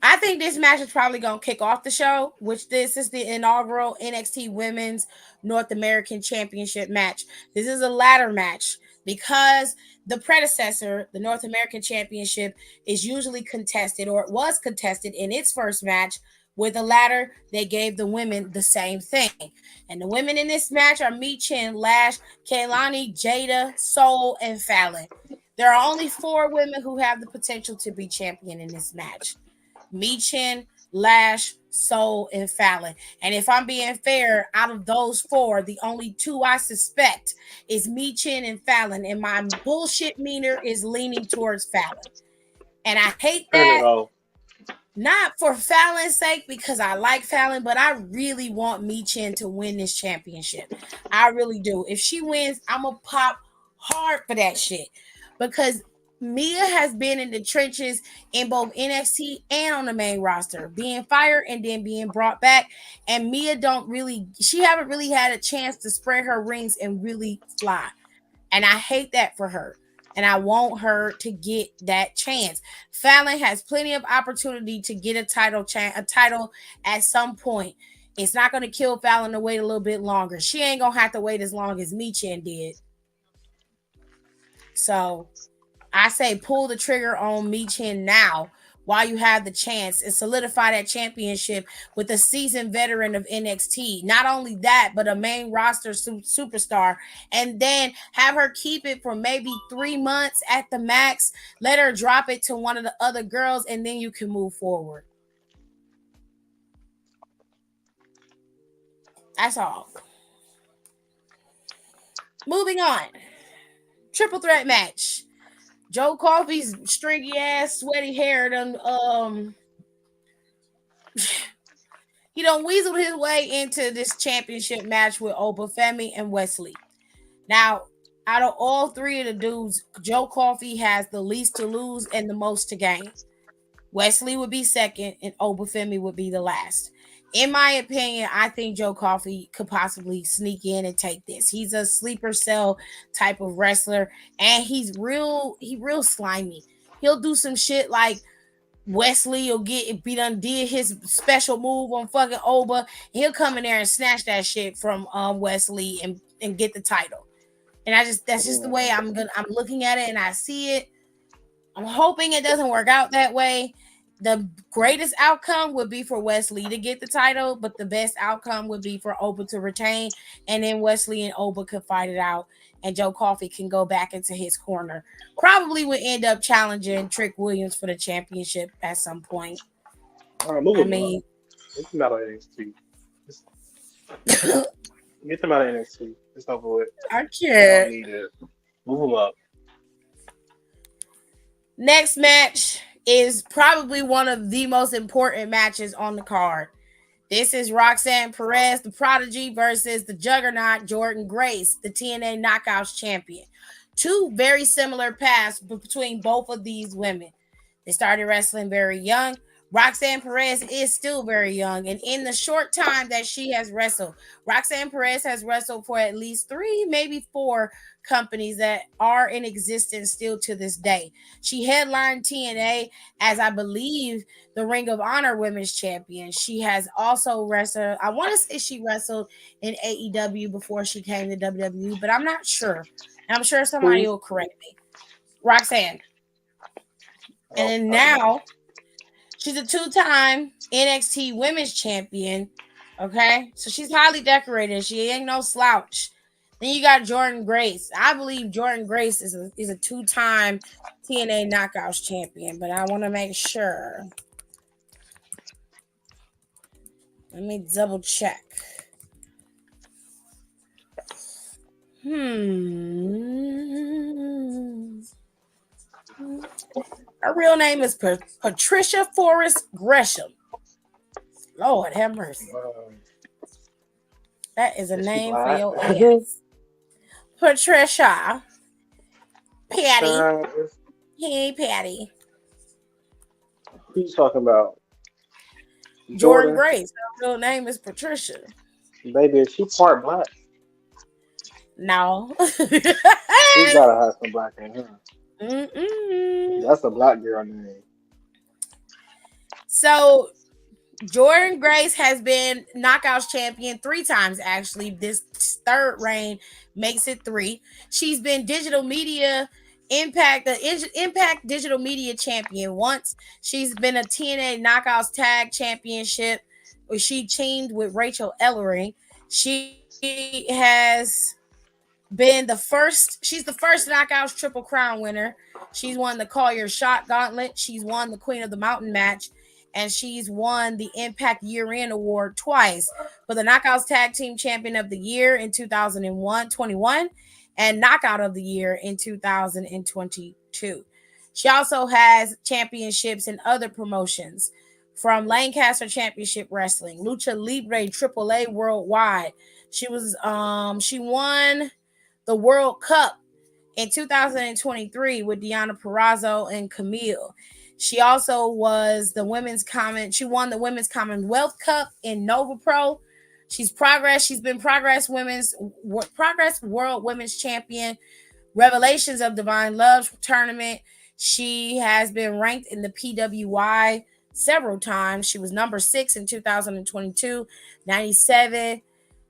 I think this match is probably going to kick off the show, which this is the inaugural NXT Women's North American Championship match. This is a ladder match because the predecessor, the North American Championship, is usually contested, or it was contested in its first match with a ladder. They gave the women the same thing. And the women in this match are Michin, Lash, Kaylani, Jada, Soul, and Fallon. There are only 4 women who have the potential to be champion in this match. Michin, Lash, Soul, and Fallon. And if I'm being fair, out of those 4, the only 2 I suspect is Michin and Fallon. And my bullshit meter is leaning towards Fallon. And I hate Turn it that. off. Not for Fallon's sake, because I like Fallon, but I really want Michin to win this championship. I really do. If she wins, I'm going to pop hard for that shit. Because Mia has been in the trenches in both NXT and on the main roster, being fired and then being brought back. And Mia she haven't really had a chance to spread her wings and really fly. And I hate that for her. And I want her to get that chance. Fallon has plenty of opportunity to get a title at some point. It's not going to kill Fallon to wait a little bit longer. She ain't going to have to wait as long as Michin did. So I say pull the trigger on Michin now while you have the chance and solidify that championship with a seasoned veteran of NXT. Not only that, but a main roster superstar. And then have her keep it for maybe 3 months at the max. Let her drop it to one of the other girls, and then you can move forward. That's all. Moving on. Triple threat match. Joe Coffey's stringy ass, sweaty hair done he done weaseled his way into this championship match with Obafemi and Wesley. Now, out of all three of the dudes, Joe Coffey has the least to lose and the most to gain. Wesley would be second, and Obafemi would be the last. In my opinion, I think Joe Coffey could possibly sneak in and take this. He's a sleeper cell type of wrestler, and he real slimy. He'll do some shit like Wesley will get if he done did his special move on fucking Oba. He'll come in there and snatch that shit from Wesley and get the title. And that's just the way I'm looking at it and I see it. I'm hoping it doesn't work out that way. The greatest outcome would be for Wesley to get the title, but the best outcome would be for Oba to retain, and then Wesley and Oba could fight it out, and Joe Coffey can go back into his corner. Probably would end up challenging Trick Williams for the championship at some point. All right, I move him up. mean, Get him out of NXT. Get him out of NXT. It's over with. I I don't can't. need it. Move him up. Next match is probably one of the most important matches on the card. This is Roxanne Perez, the Prodigy, versus the Juggernaut Jordan Grace, the TNA Knockouts champion. Two very similar paths between both of these women. They started wrestling very young. Roxanne Perez is still very young, and in the short time that she has wrestled, Roxanne Perez has wrestled for at least 3, maybe 4 companies that are in existence still to this day. She headlined TNA as, I believe, the Ring of Honor Women's Champion. She has also wrestled, I want to say she wrestled in AEW before she came to WWE, but I'm not sure. And I'm sure somebody Who? will correct me. Roxanne. And Oh, then I don't know. now she's a 2-time NXT Women's Champion. Okay, so she's highly decorated. She ain't no slouch. Then you got Jordan Grace. I believe Jordan Grace is a 2-time TNA Knockouts champion, but I want to make sure. Let me double check. Her real name is Patricia Forrest Gresham. Lord have mercy. That is a Is she name for black? your ass. Patricia. Patty. Hey, Patty. Who you talking about? Jordan Jordan? Grace. Her real name is Patricia. Baby, is she part black? No. She gotta have some black in her. Mm-mm. That's a black girl name. So Jordan Grace has been Knockouts champion 3 times, actually. This third reign makes it 3. She's been digital media Impact digital media champion once. She's been a TNA Knockouts tag championship where she teamed with Rachel Ellering. She has been she's the first Knockouts Triple Crown winner. She's won the Call Your Shot Gauntlet. She's won the Queen of the Mountain match. And she's won the Impact Year-End Award twice for the Knockouts Tag Team Champion of the Year in 2021 and Knockout of the Year in 2022. She also has championships in other promotions from Lancaster Championship Wrestling, Lucha Libre AAA Worldwide. She won the World Cup in 2023 with Deonna Purrazzo and Camille. She also was she won the Women's Commonwealth Cup in Nova Pro. She's been Progress World Women's Champion, Revelations of Divine Love tournament. She has been ranked in the PWI several times. She was number 6 in 2022, 97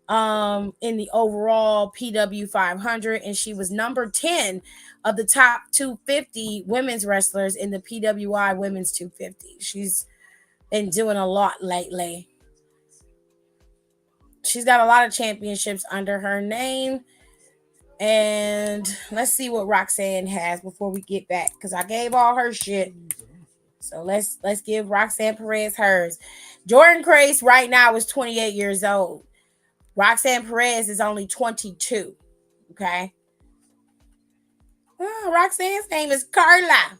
in the overall PW 500, and she was number 10 of the top 250 women's wrestlers in the PWI Women's 250. She's been doing a lot lately. She's got a lot of championships under her name. And let's see what Roxanne has before we get back, because I gave all her shit. So let's give Roxanne Perez hers. Jordan Grace right now is 28 years old. Roxanne Perez is only 22. Okay. Oh, Roxanne's name is Carla.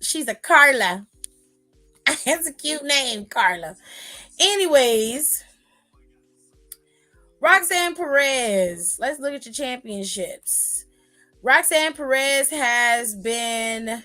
She's a Carla. That's a cute name, Carla. Anyways, Roxanne Perez. Let's look at your championships. Roxanne Perez has been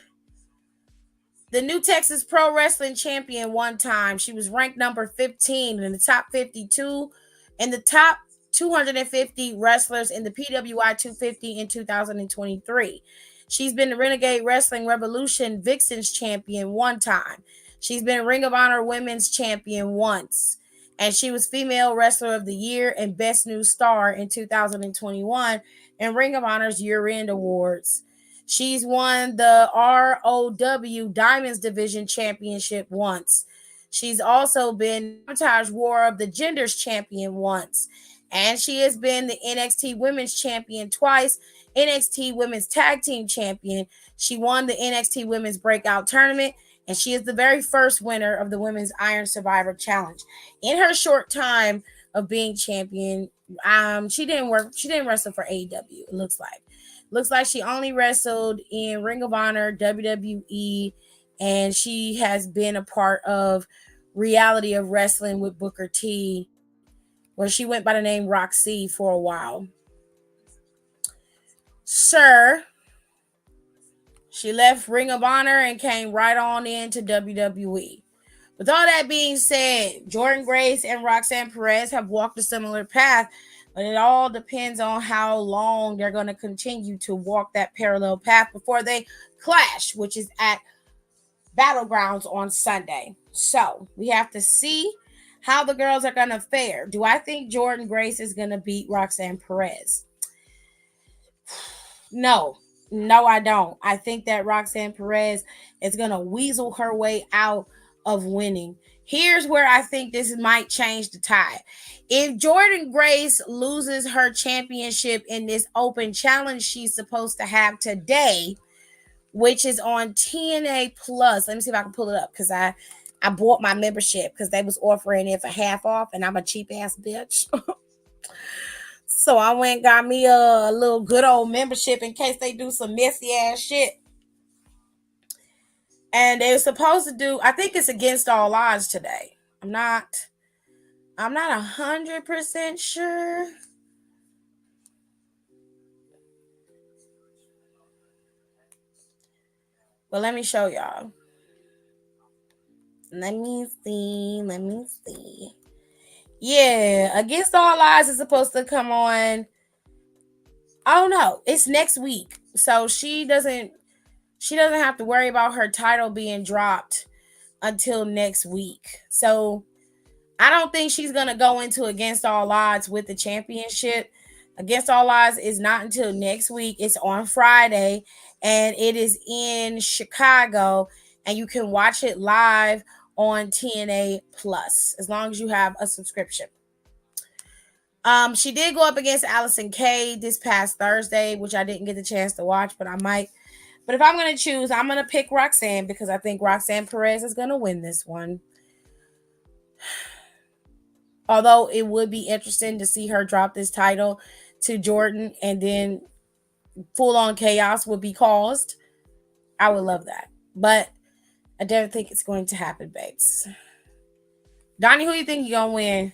the New Texas Pro Wrestling Champion one time. She was ranked number 15 in the top 52 in the top 250 wrestlers in the PWI 250 in 2023. She's been the Renegade Wrestling Revolution Vixens Champion one time. She's been Ring of Honor Women's Champion once. And she was Female Wrestler of the Year and Best New Star in 2021 in Ring of Honor's year-end awards. She's won the ROW Diamonds Division Championship once. She's also been Sabotage War of the Genders Champion once. And she has been the NXT Women's Champion twice, NXT Women's Tag Team Champion. She won the NXT Women's Breakout Tournament, and she is the very first winner of the Women's Iron Survivor Challenge. In her short time of being champion, she didn't wrestle for AEW, it looks like. Looks like she only wrestled in Ring of Honor, WWE, and she has been a part of Reality of Wrestling with Booker T, where she went by the name Roxy for a while. She left Ring of Honor and came right on into WWE. With all that being said, Jordynne Grace and Roxanne Perez have walked a similar path, but it all depends on how long they're going to continue to walk that parallel path before they clash, which is at Battlegrounds on Sunday. So we have to see how the girls are going to fare. Do I think Jordynne Grace is going to beat Roxanne Perez? No, I don't. I think that Roxanne Perez is going to weasel her way out of winning. Here's where I think this might change the tide. If Jordynne Grace loses her championship in this open challenge she's supposed to have today, which is on TNA Plus. Let me see if I can pull it up, because I bought my membership because they was offering it for half off, and I'm a cheap ass bitch. So I went and got me a little good old membership in case they do some messy ass shit. And they were supposed to do, I think it's Against All Odds today. I'm not 100% sure. But let me show y'all. Let me see. Yeah, Against All Odds is supposed to come on. Oh no, it's next week. So she doesn't have to worry about her title being dropped until next week. So I don't think she's going to go into Against All Odds with the championship. Against All Odds is not until next week. It's on Friday, and it is in Chicago, and you can watch it live on TNA Plus as long as you have a subscription. She did go up against Allison Kay this past Thursday, which I didn't get the chance to watch, but I might. But if I'm going to choose, I'm going to pick Roxanne because I think Roxanne Perez is going to win this one. Although it would be interesting to see her drop this title to Jordynne and then full-on chaos would be caused. I would love that. But I don't think it's going to happen, babes. Donnie, who do you think you're going to win?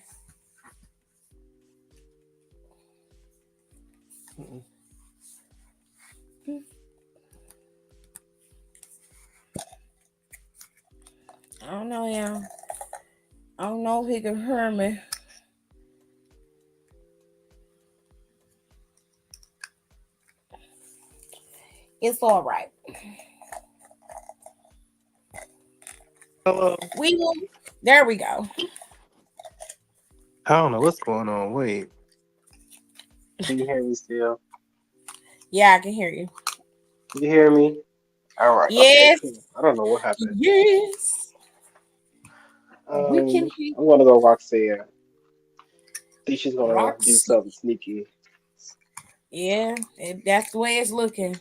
I don't know, y'all. I don't know if he can hear me. It's all right. Hello. We will. There we go. I don't know what's going on. Wait. Can you hear me still? Yeah, I can hear you. Can you hear me? All right. Yes. Okay, cool. I don't know what happened. Yes. We can hear. I'm gonna go Roxanne. I think she's gonna Roxy. do something sneaky. Yeah, that's the way it's looking.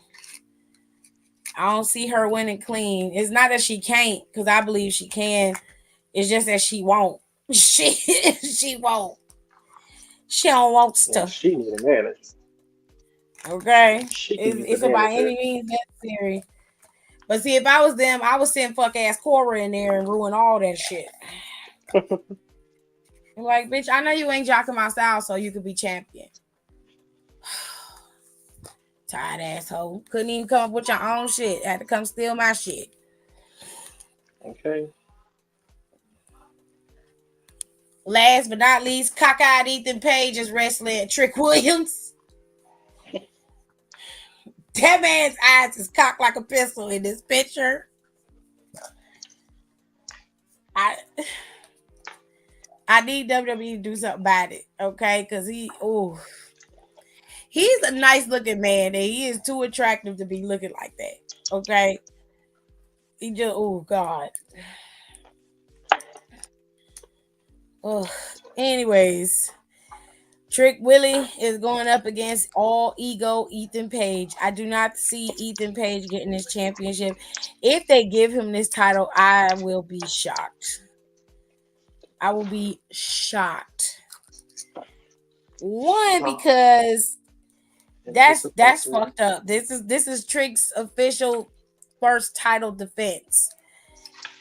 I don't see her winning clean. It's not that she can't, because I believe she can. It's just that she won't. She won't. She don't want Yeah, to. she need a manager. Okay, She can use a it's about any manager. means necessary. But see, if I was them, I would send fuck ass Cora in there and ruin all that shit. I'm like, bitch, I know you ain't jocking my style, so you could be champion. Tired asshole. Couldn't even come up with your own shit. Had to come steal my shit. Okay. Last but not least, cockeyed Ethan Page is wrestling Trick Williams. That man's eyes is cocked like a pistol in this picture. I I need WWE to do something about it, okay? Because he's a nice looking man, and he is too attractive to be looking like that, okay? He just, oh God. Ugh. Anyways, Trick Willie is going up against all ego Ethan Page. I do not see Ethan Page getting this championship. If they give him this title, I will be shocked. I will be shocked. One, Oh, because and that's disappointed. fucked up. This is Trick's official first title defense.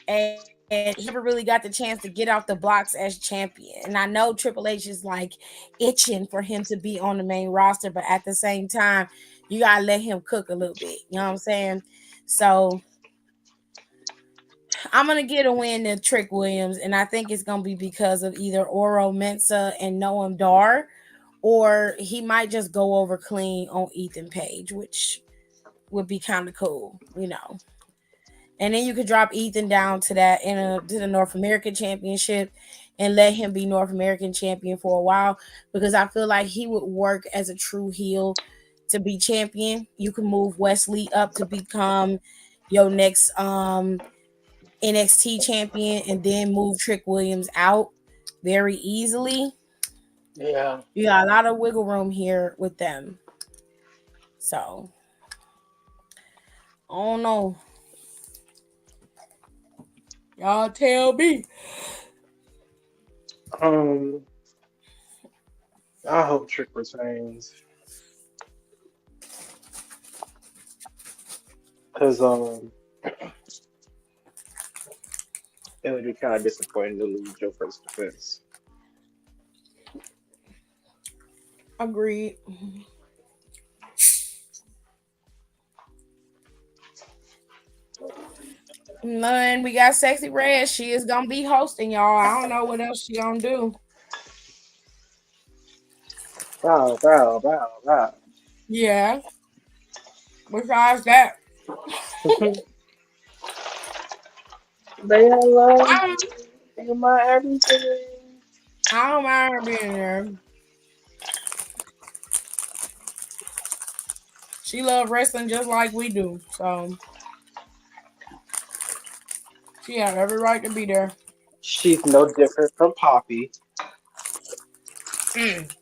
And he never really got the chance to get off the blocks as champion. And I know Triple H is like itching for him to be on the main roster, but at the same time, you gotta let him cook a little bit. You know what I'm saying? So I'm gonna get a win to Trick Williams, and I think it's gonna be because of either Oro Mensa and Noam Dar, or he might just go over clean on Ethan Page, which would be kind of cool, you know. And then you could drop Ethan down to to the North American Championship and let him be North American champion for a while, because I feel like he would work as a true heel to be champion. You can move Wesley up to become your next NXT champion and then move Trick Williams out very easily. Yeah. You got a lot of wiggle room here with them. So, I don't know. Y'all tell me. Um, I hope Trick retains because it would be kind of disappointing to lose your first defense. Agreed. None. We got Sexy Red. She is gonna be hosting y'all. I don't know what else she gonna do. Wow, wow, wow, wow. Yeah. Besides that, Baby, I love I you. You're my everything. I don't mind her being there. She love wrestling just like we do, so she have every right to be there. She's no different from Poppy. Mm.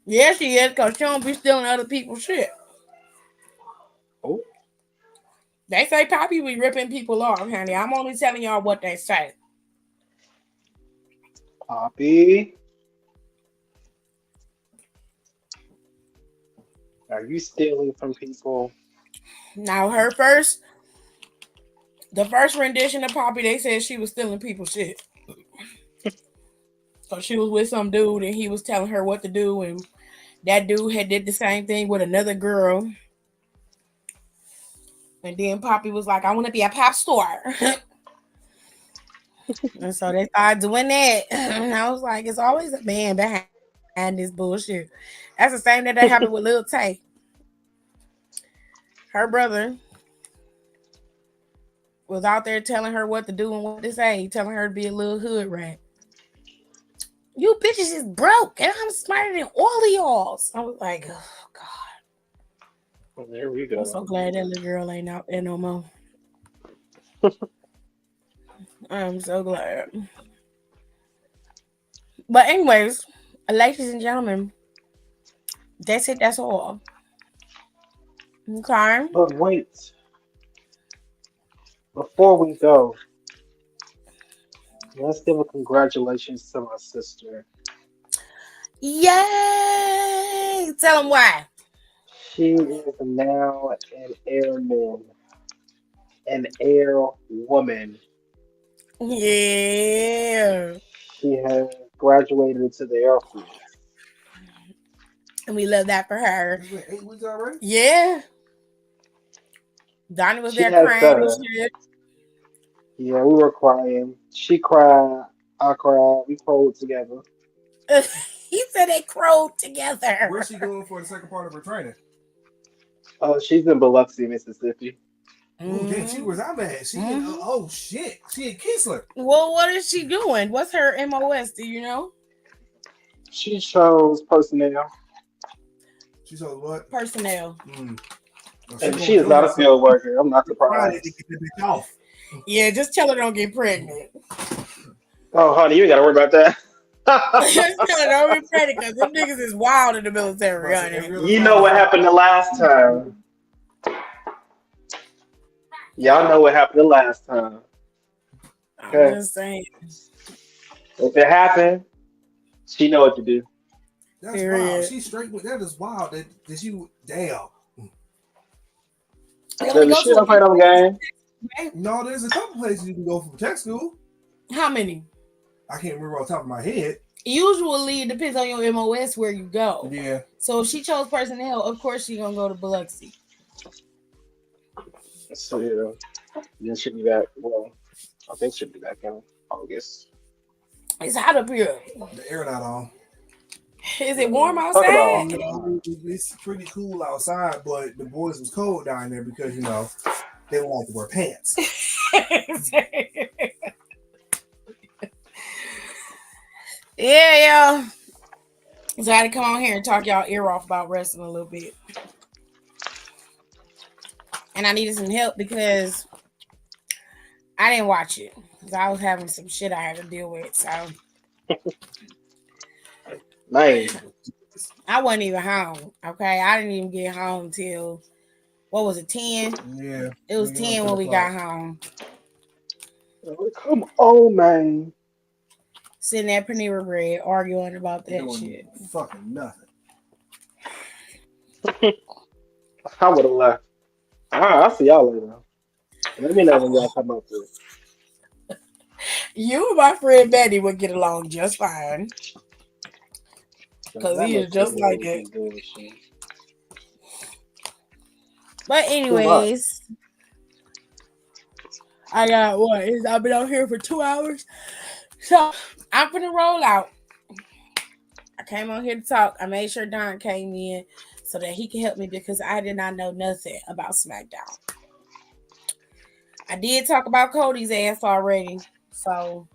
Yeah, she is, cause she don't be stealing other people's shit. Oh, They say Poppy be ripping people off, honey. I'm only telling y'all what they say. Poppy. Are you stealing from people? Now, the first rendition of Poppy, they said she was stealing people's shit. So she was with some dude, and he was telling her what to do, and that dude had did the same thing with another girl. And then Poppy was like, "I want to be a pop star," and so they started doing that. And I was like, "It's always a man behind this bullshit." That's the same that happened with Lil Tay. Her brother was out there telling her what to do and what to say, telling her to be a little hood rat. You bitches is broke, and I'm smarter than all of y'all. So I was like, oh God. Well, there we I'm go. so glad that little girl ain't out there no more. I'm so glad. But anyways, ladies and gentlemen, that's it. That's all. Okay. But wait, before we go, Let's give a congratulations to my sister. Yay! Tell them why. She is now an airman, an air woman. Yeah. She has graduated to the Air Force. And we love that for her. It's been 8 weeks already. Yeah. Donnie was She there has crying and the shit. Yeah, we were crying. She cried, I cried. We cried together. He said they crowed together. Where's she going for the second part of her training? Oh, she's in Biloxi, Mississippi. Oh damn, she was I'm at. She in oh shit. She in Keesler. Well, what is she doing? What's her MOS? Do you know? She chose personnel, She told what? Personnel. Oh, and she is not a field worker. I'm not Friday to surprised. get the bitch off. Yeah, just tell her don't get pregnant. Oh, honey, you ain't got to worry about that. Just tell her don't get pregnant because them niggas is wild in the military, honey. You know what happened the last time. Y'all know what happened the last time. I'm Okay. just saying. If it happened, she know what to do. That's Period. wild. She's straight with that is wild. That you damn. Baby, she don't play no game. No, there's a couple places you can go for tech school. How many? I can't remember off the top of my head. Usually it depends on your MOS where you go. Yeah. So if she chose personnel, of course she gonna go to Biloxi. So yeah, then she'll be back. Well, I think she'll be back in August. It's hot up here. The air not on. Is it warm Talk outside? about It's pretty cool outside, but the boys was cold down there because they don't like to wear pants. Yeah, yo. So I had to come on here and talk y'all ear off about wrestling a little bit. And I needed some help because I didn't watch it. Because I was having some shit I had to deal with. So man. I wasn't even home. Okay. I didn't even get home till what was it, 10? Yeah. It was 10 when we got home. Come on, man. Sitting at Panera Bread arguing about that shit. Fucking nothing. I would have left. I'll see y'all later. Let me know when y'all come up to it. You and my friend Betty would get along just fine. Because he is just like it. But anyways, I got what? I've been out here for 2 hours. So I'm gonna roll out. I came on here to talk. I made sure Don came in so that he can help me because I did not know nothing about Smackdown. I did talk about Cody's ass already. So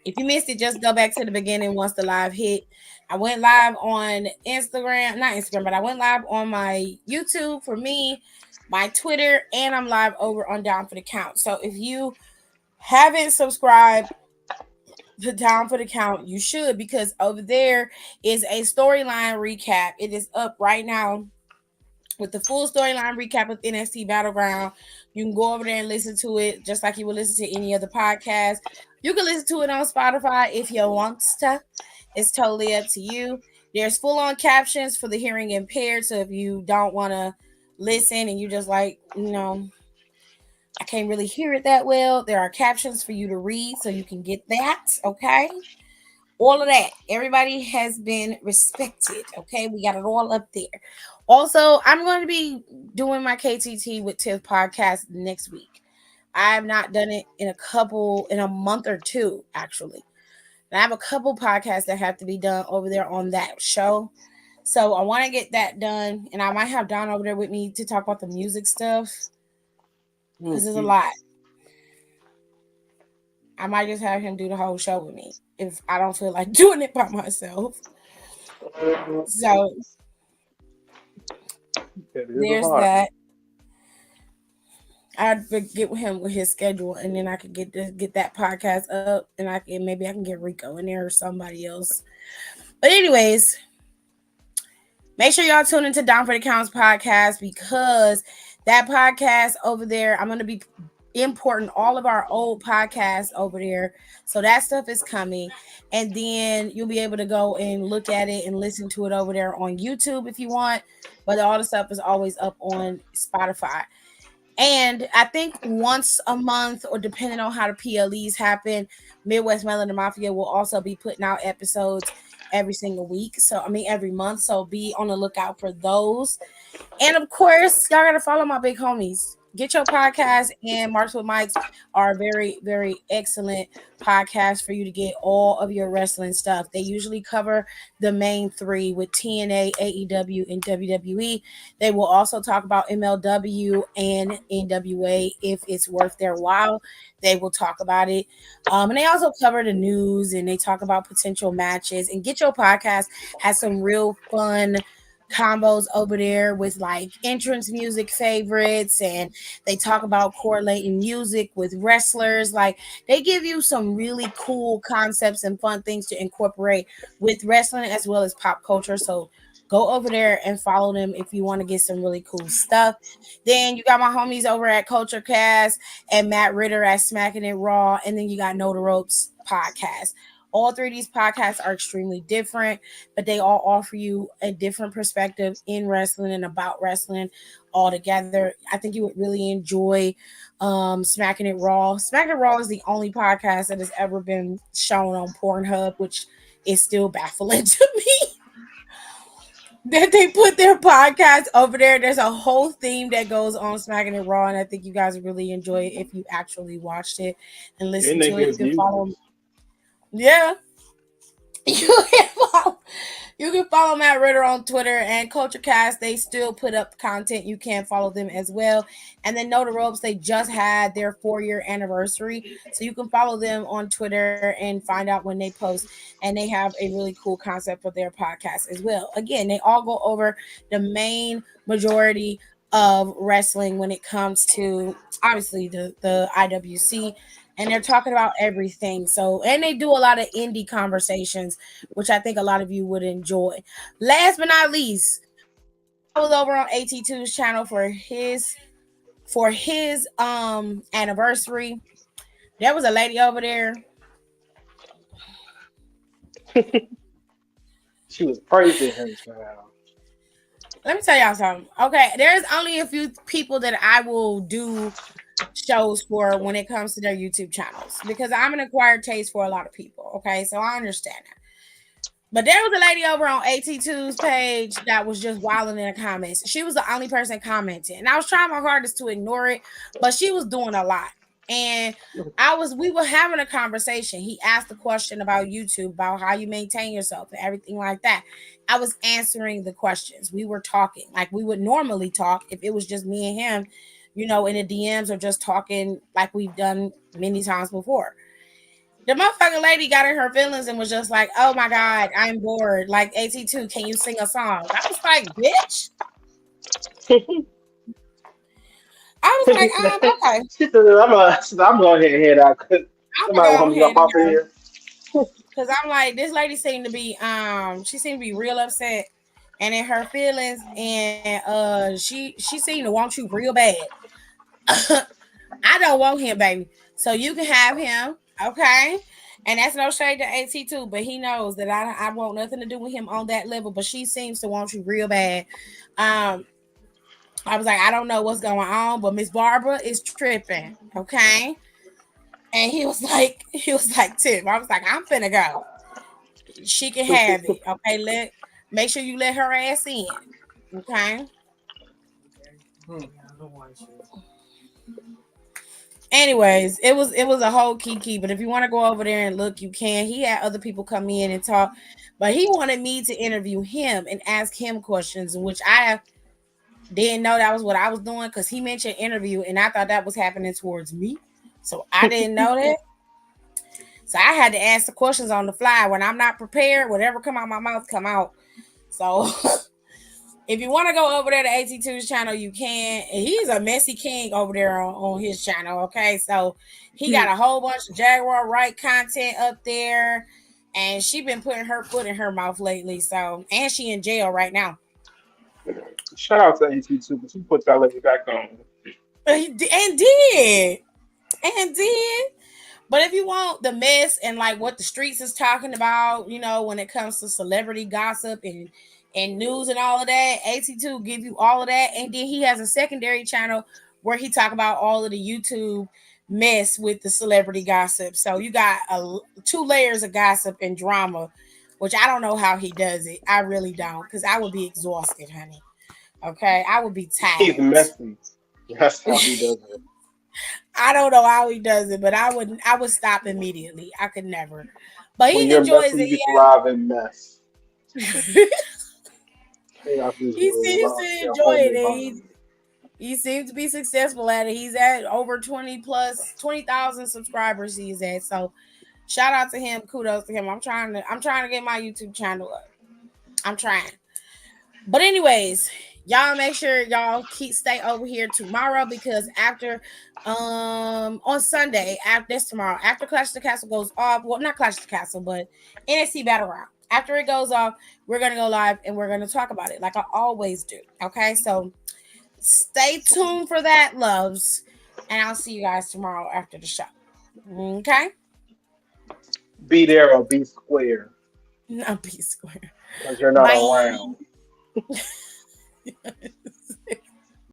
if you missed it, just go back to the beginning once the live hit. I went live on Instagram, not Instagram, but I went live on my YouTube for me, my Twitter, and I'm live over on Down for the Count. So if you haven't subscribed to Down for the Count, you should, because over there is a storyline recap. It is up right now with the full storyline recap of NXT Battleground. You can go over there and listen to it just like you would listen to any other podcast. You can listen to it on Spotify if you want to. It's totally up to you. There's full-on captions for the hearing impaired. So if you don't want to listen and you just like, I can't really hear it that well, there are captions for you to read so you can get that, okay? All of that. Everybody has been respected, okay? We got it all up there. Also, I'm going to be doing my KTT with Tiff podcast next week. I have not done it in a month or two, actually. And I have a couple podcasts that have to be done over there on that show. So I want to get that done. And I might have Don over there with me to talk about the music stuff. Because there's a lot. I might just have him do the whole show with me if I don't feel like doing it by myself. So there's that. I'd get with him with his schedule, and then I could get that podcast up, and maybe I can get Rico in there or somebody else. But anyways, make sure y'all tune into Down for the Counts podcast because that podcast over there, I'm gonna be importing all of our old podcasts over there. So that stuff is coming. And then you'll be able to go and look at it and listen to it over there on YouTube if you want. But all the stuff is always up on Spotify. And I think once a month, or depending on how the PLEs happen, Midwest Melanin Mafia will also be putting out episodes every single week. So, I mean, every month. So be on the lookout for those. And of course, y'all gotta follow my big homies. Get Your Podcast and Marks with Mikes are very, very excellent podcasts for you to get all of your wrestling stuff. They usually cover the main three with TNA, AEW, and WWE. They will also talk about MLW and NWA if it's worth their while. They will talk about it. And they also cover the news and they talk about potential matches. And Get Your Podcast has some real fun combos over there with like entrance music favorites, and they talk about correlating music with wrestlers. Like, they give you some really cool concepts and fun things to incorporate with wrestling as well as pop culture. So go over there and follow them if you want to get some really cool stuff. Then you got my homies over at Culture Cast and Matt Ritter at Smacking It Raw, and then you got Know the Ropes podcast. All three of these podcasts are extremely different, but they all offer you a different perspective in wrestling and about wrestling altogether. I think you would really enjoy Smacking It Raw. Smacking It Raw is the only podcast that has ever been shown on Pornhub, which is still baffling to me that they put their podcast over there. There's a whole theme that goes on Smacking It Raw, and I think you guys would really enjoy it if you actually watched it and listened And they to it. You give can you. follow. Yeah, you can follow, you can follow Matt Ritter on Twitter and Culture Cast. They still put up content. You can follow them as well. And then Know the Ropes, they just had their 4-year anniversary. So you can follow them on Twitter and find out when they post. And they have a really cool concept for their podcast as well. Again, they all go over the main majority of wrestling when it comes to obviously the IWC, and they're talking about everything. So, and they do a lot of indie conversations, which I think a lot of you would enjoy. Last but not least, I was over on AT2's channel for his anniversary. There was a lady over there. She was praising him, child. Let me tell y'all something. Okay, there's only a few people that I will do shows for when it comes to their YouTube channels because I'm an acquired taste for a lot of people. Okay, so I understand that. But there was a lady over on AT2's page that was just wilding in the comments. She was the only person commenting, and I was trying my hardest to ignore it, but she was doing a lot. And we were having a conversation. He asked a question about YouTube, about how you maintain yourself and everything like that. I was answering the questions. We were talking like we would normally talk if it was just me and him, in the DMs, or just talking like we've done many times before. The motherfucking lady got in her feelings and was just like, "Oh my God, I'm bored. Like, AT2, can you sing a song?" I was like, "Bitch." I was like, okay. She said, I'm going ahead and head out because I'm gonna somebody go want me to ahead jump and off of go. here. Because I'm like, this lady seemed to be she seemed to be real upset and in her feelings, and she seemed to want you real bad. I don't want him, baby. So you can have him, okay? And that's no shade to AT2, but he knows that I want nothing to do with him on that level. But she seems to want you real bad. Um, I was like, I don't know what's going on, but Miss Barbara is tripping, okay? And he was like, Tim. I was like, I'm finna go. She can have it, okay? Make sure you let her ass in, okay? Anyways, it was a whole kiki. But if you want to go over there and look, you can. He had other people come in and talk, but he wanted me to interview him and ask him questions, which I didn't know that was what I was doing because he mentioned interview, and I thought that was happening towards me, so I didn't know that. So I had to ask the questions on the fly. When I'm not prepared, whatever come out my mouth come out. So if you want to go over there to AT2's channel, you can. And he's a messy king over there on his channel. Okay, so he got a whole bunch of Jaguar Right content up there, and she been putting her foot in her mouth lately. So, and she in jail right now. Shout out to AT2, but she put that lady back on. And did. and did. But if you want the mess and like what the streets is talking about, when it comes to celebrity gossip and news and all of that, AT2 give you all of that. And then he has a secondary channel where he talk about all of the YouTube mess with the celebrity gossip. So you got two layers of gossip and drama, which I don't know how he does it. I really don't, because I would be exhausted, honey. Okay, I would be He's tired. messy. That's how he does it. I don't know how he does it, but I would stop immediately. I could never. But When he you're enjoys messy, it. you thrive in mess. Chaos is He seems your, to your enjoy home it, and he environment. he seems to be successful at it. He's at over 20,000 subscribers he's at. So shout out to him. Kudos to him. I'm trying to get my YouTube channel up. I'm trying. But anyways, y'all make sure y'all stay over here tomorrow, because after on Sunday, after this tomorrow, after Clash of the Castle goes off, well, not Clash of the Castle, but NXT Battleground. After it goes off, we're gonna go live and we're gonna talk about it like I always do. Okay, so stay tuned for that, loves, and I'll see you guys tomorrow after the show. Okay, Be there or be square, not P Square. because you're not Bye. around.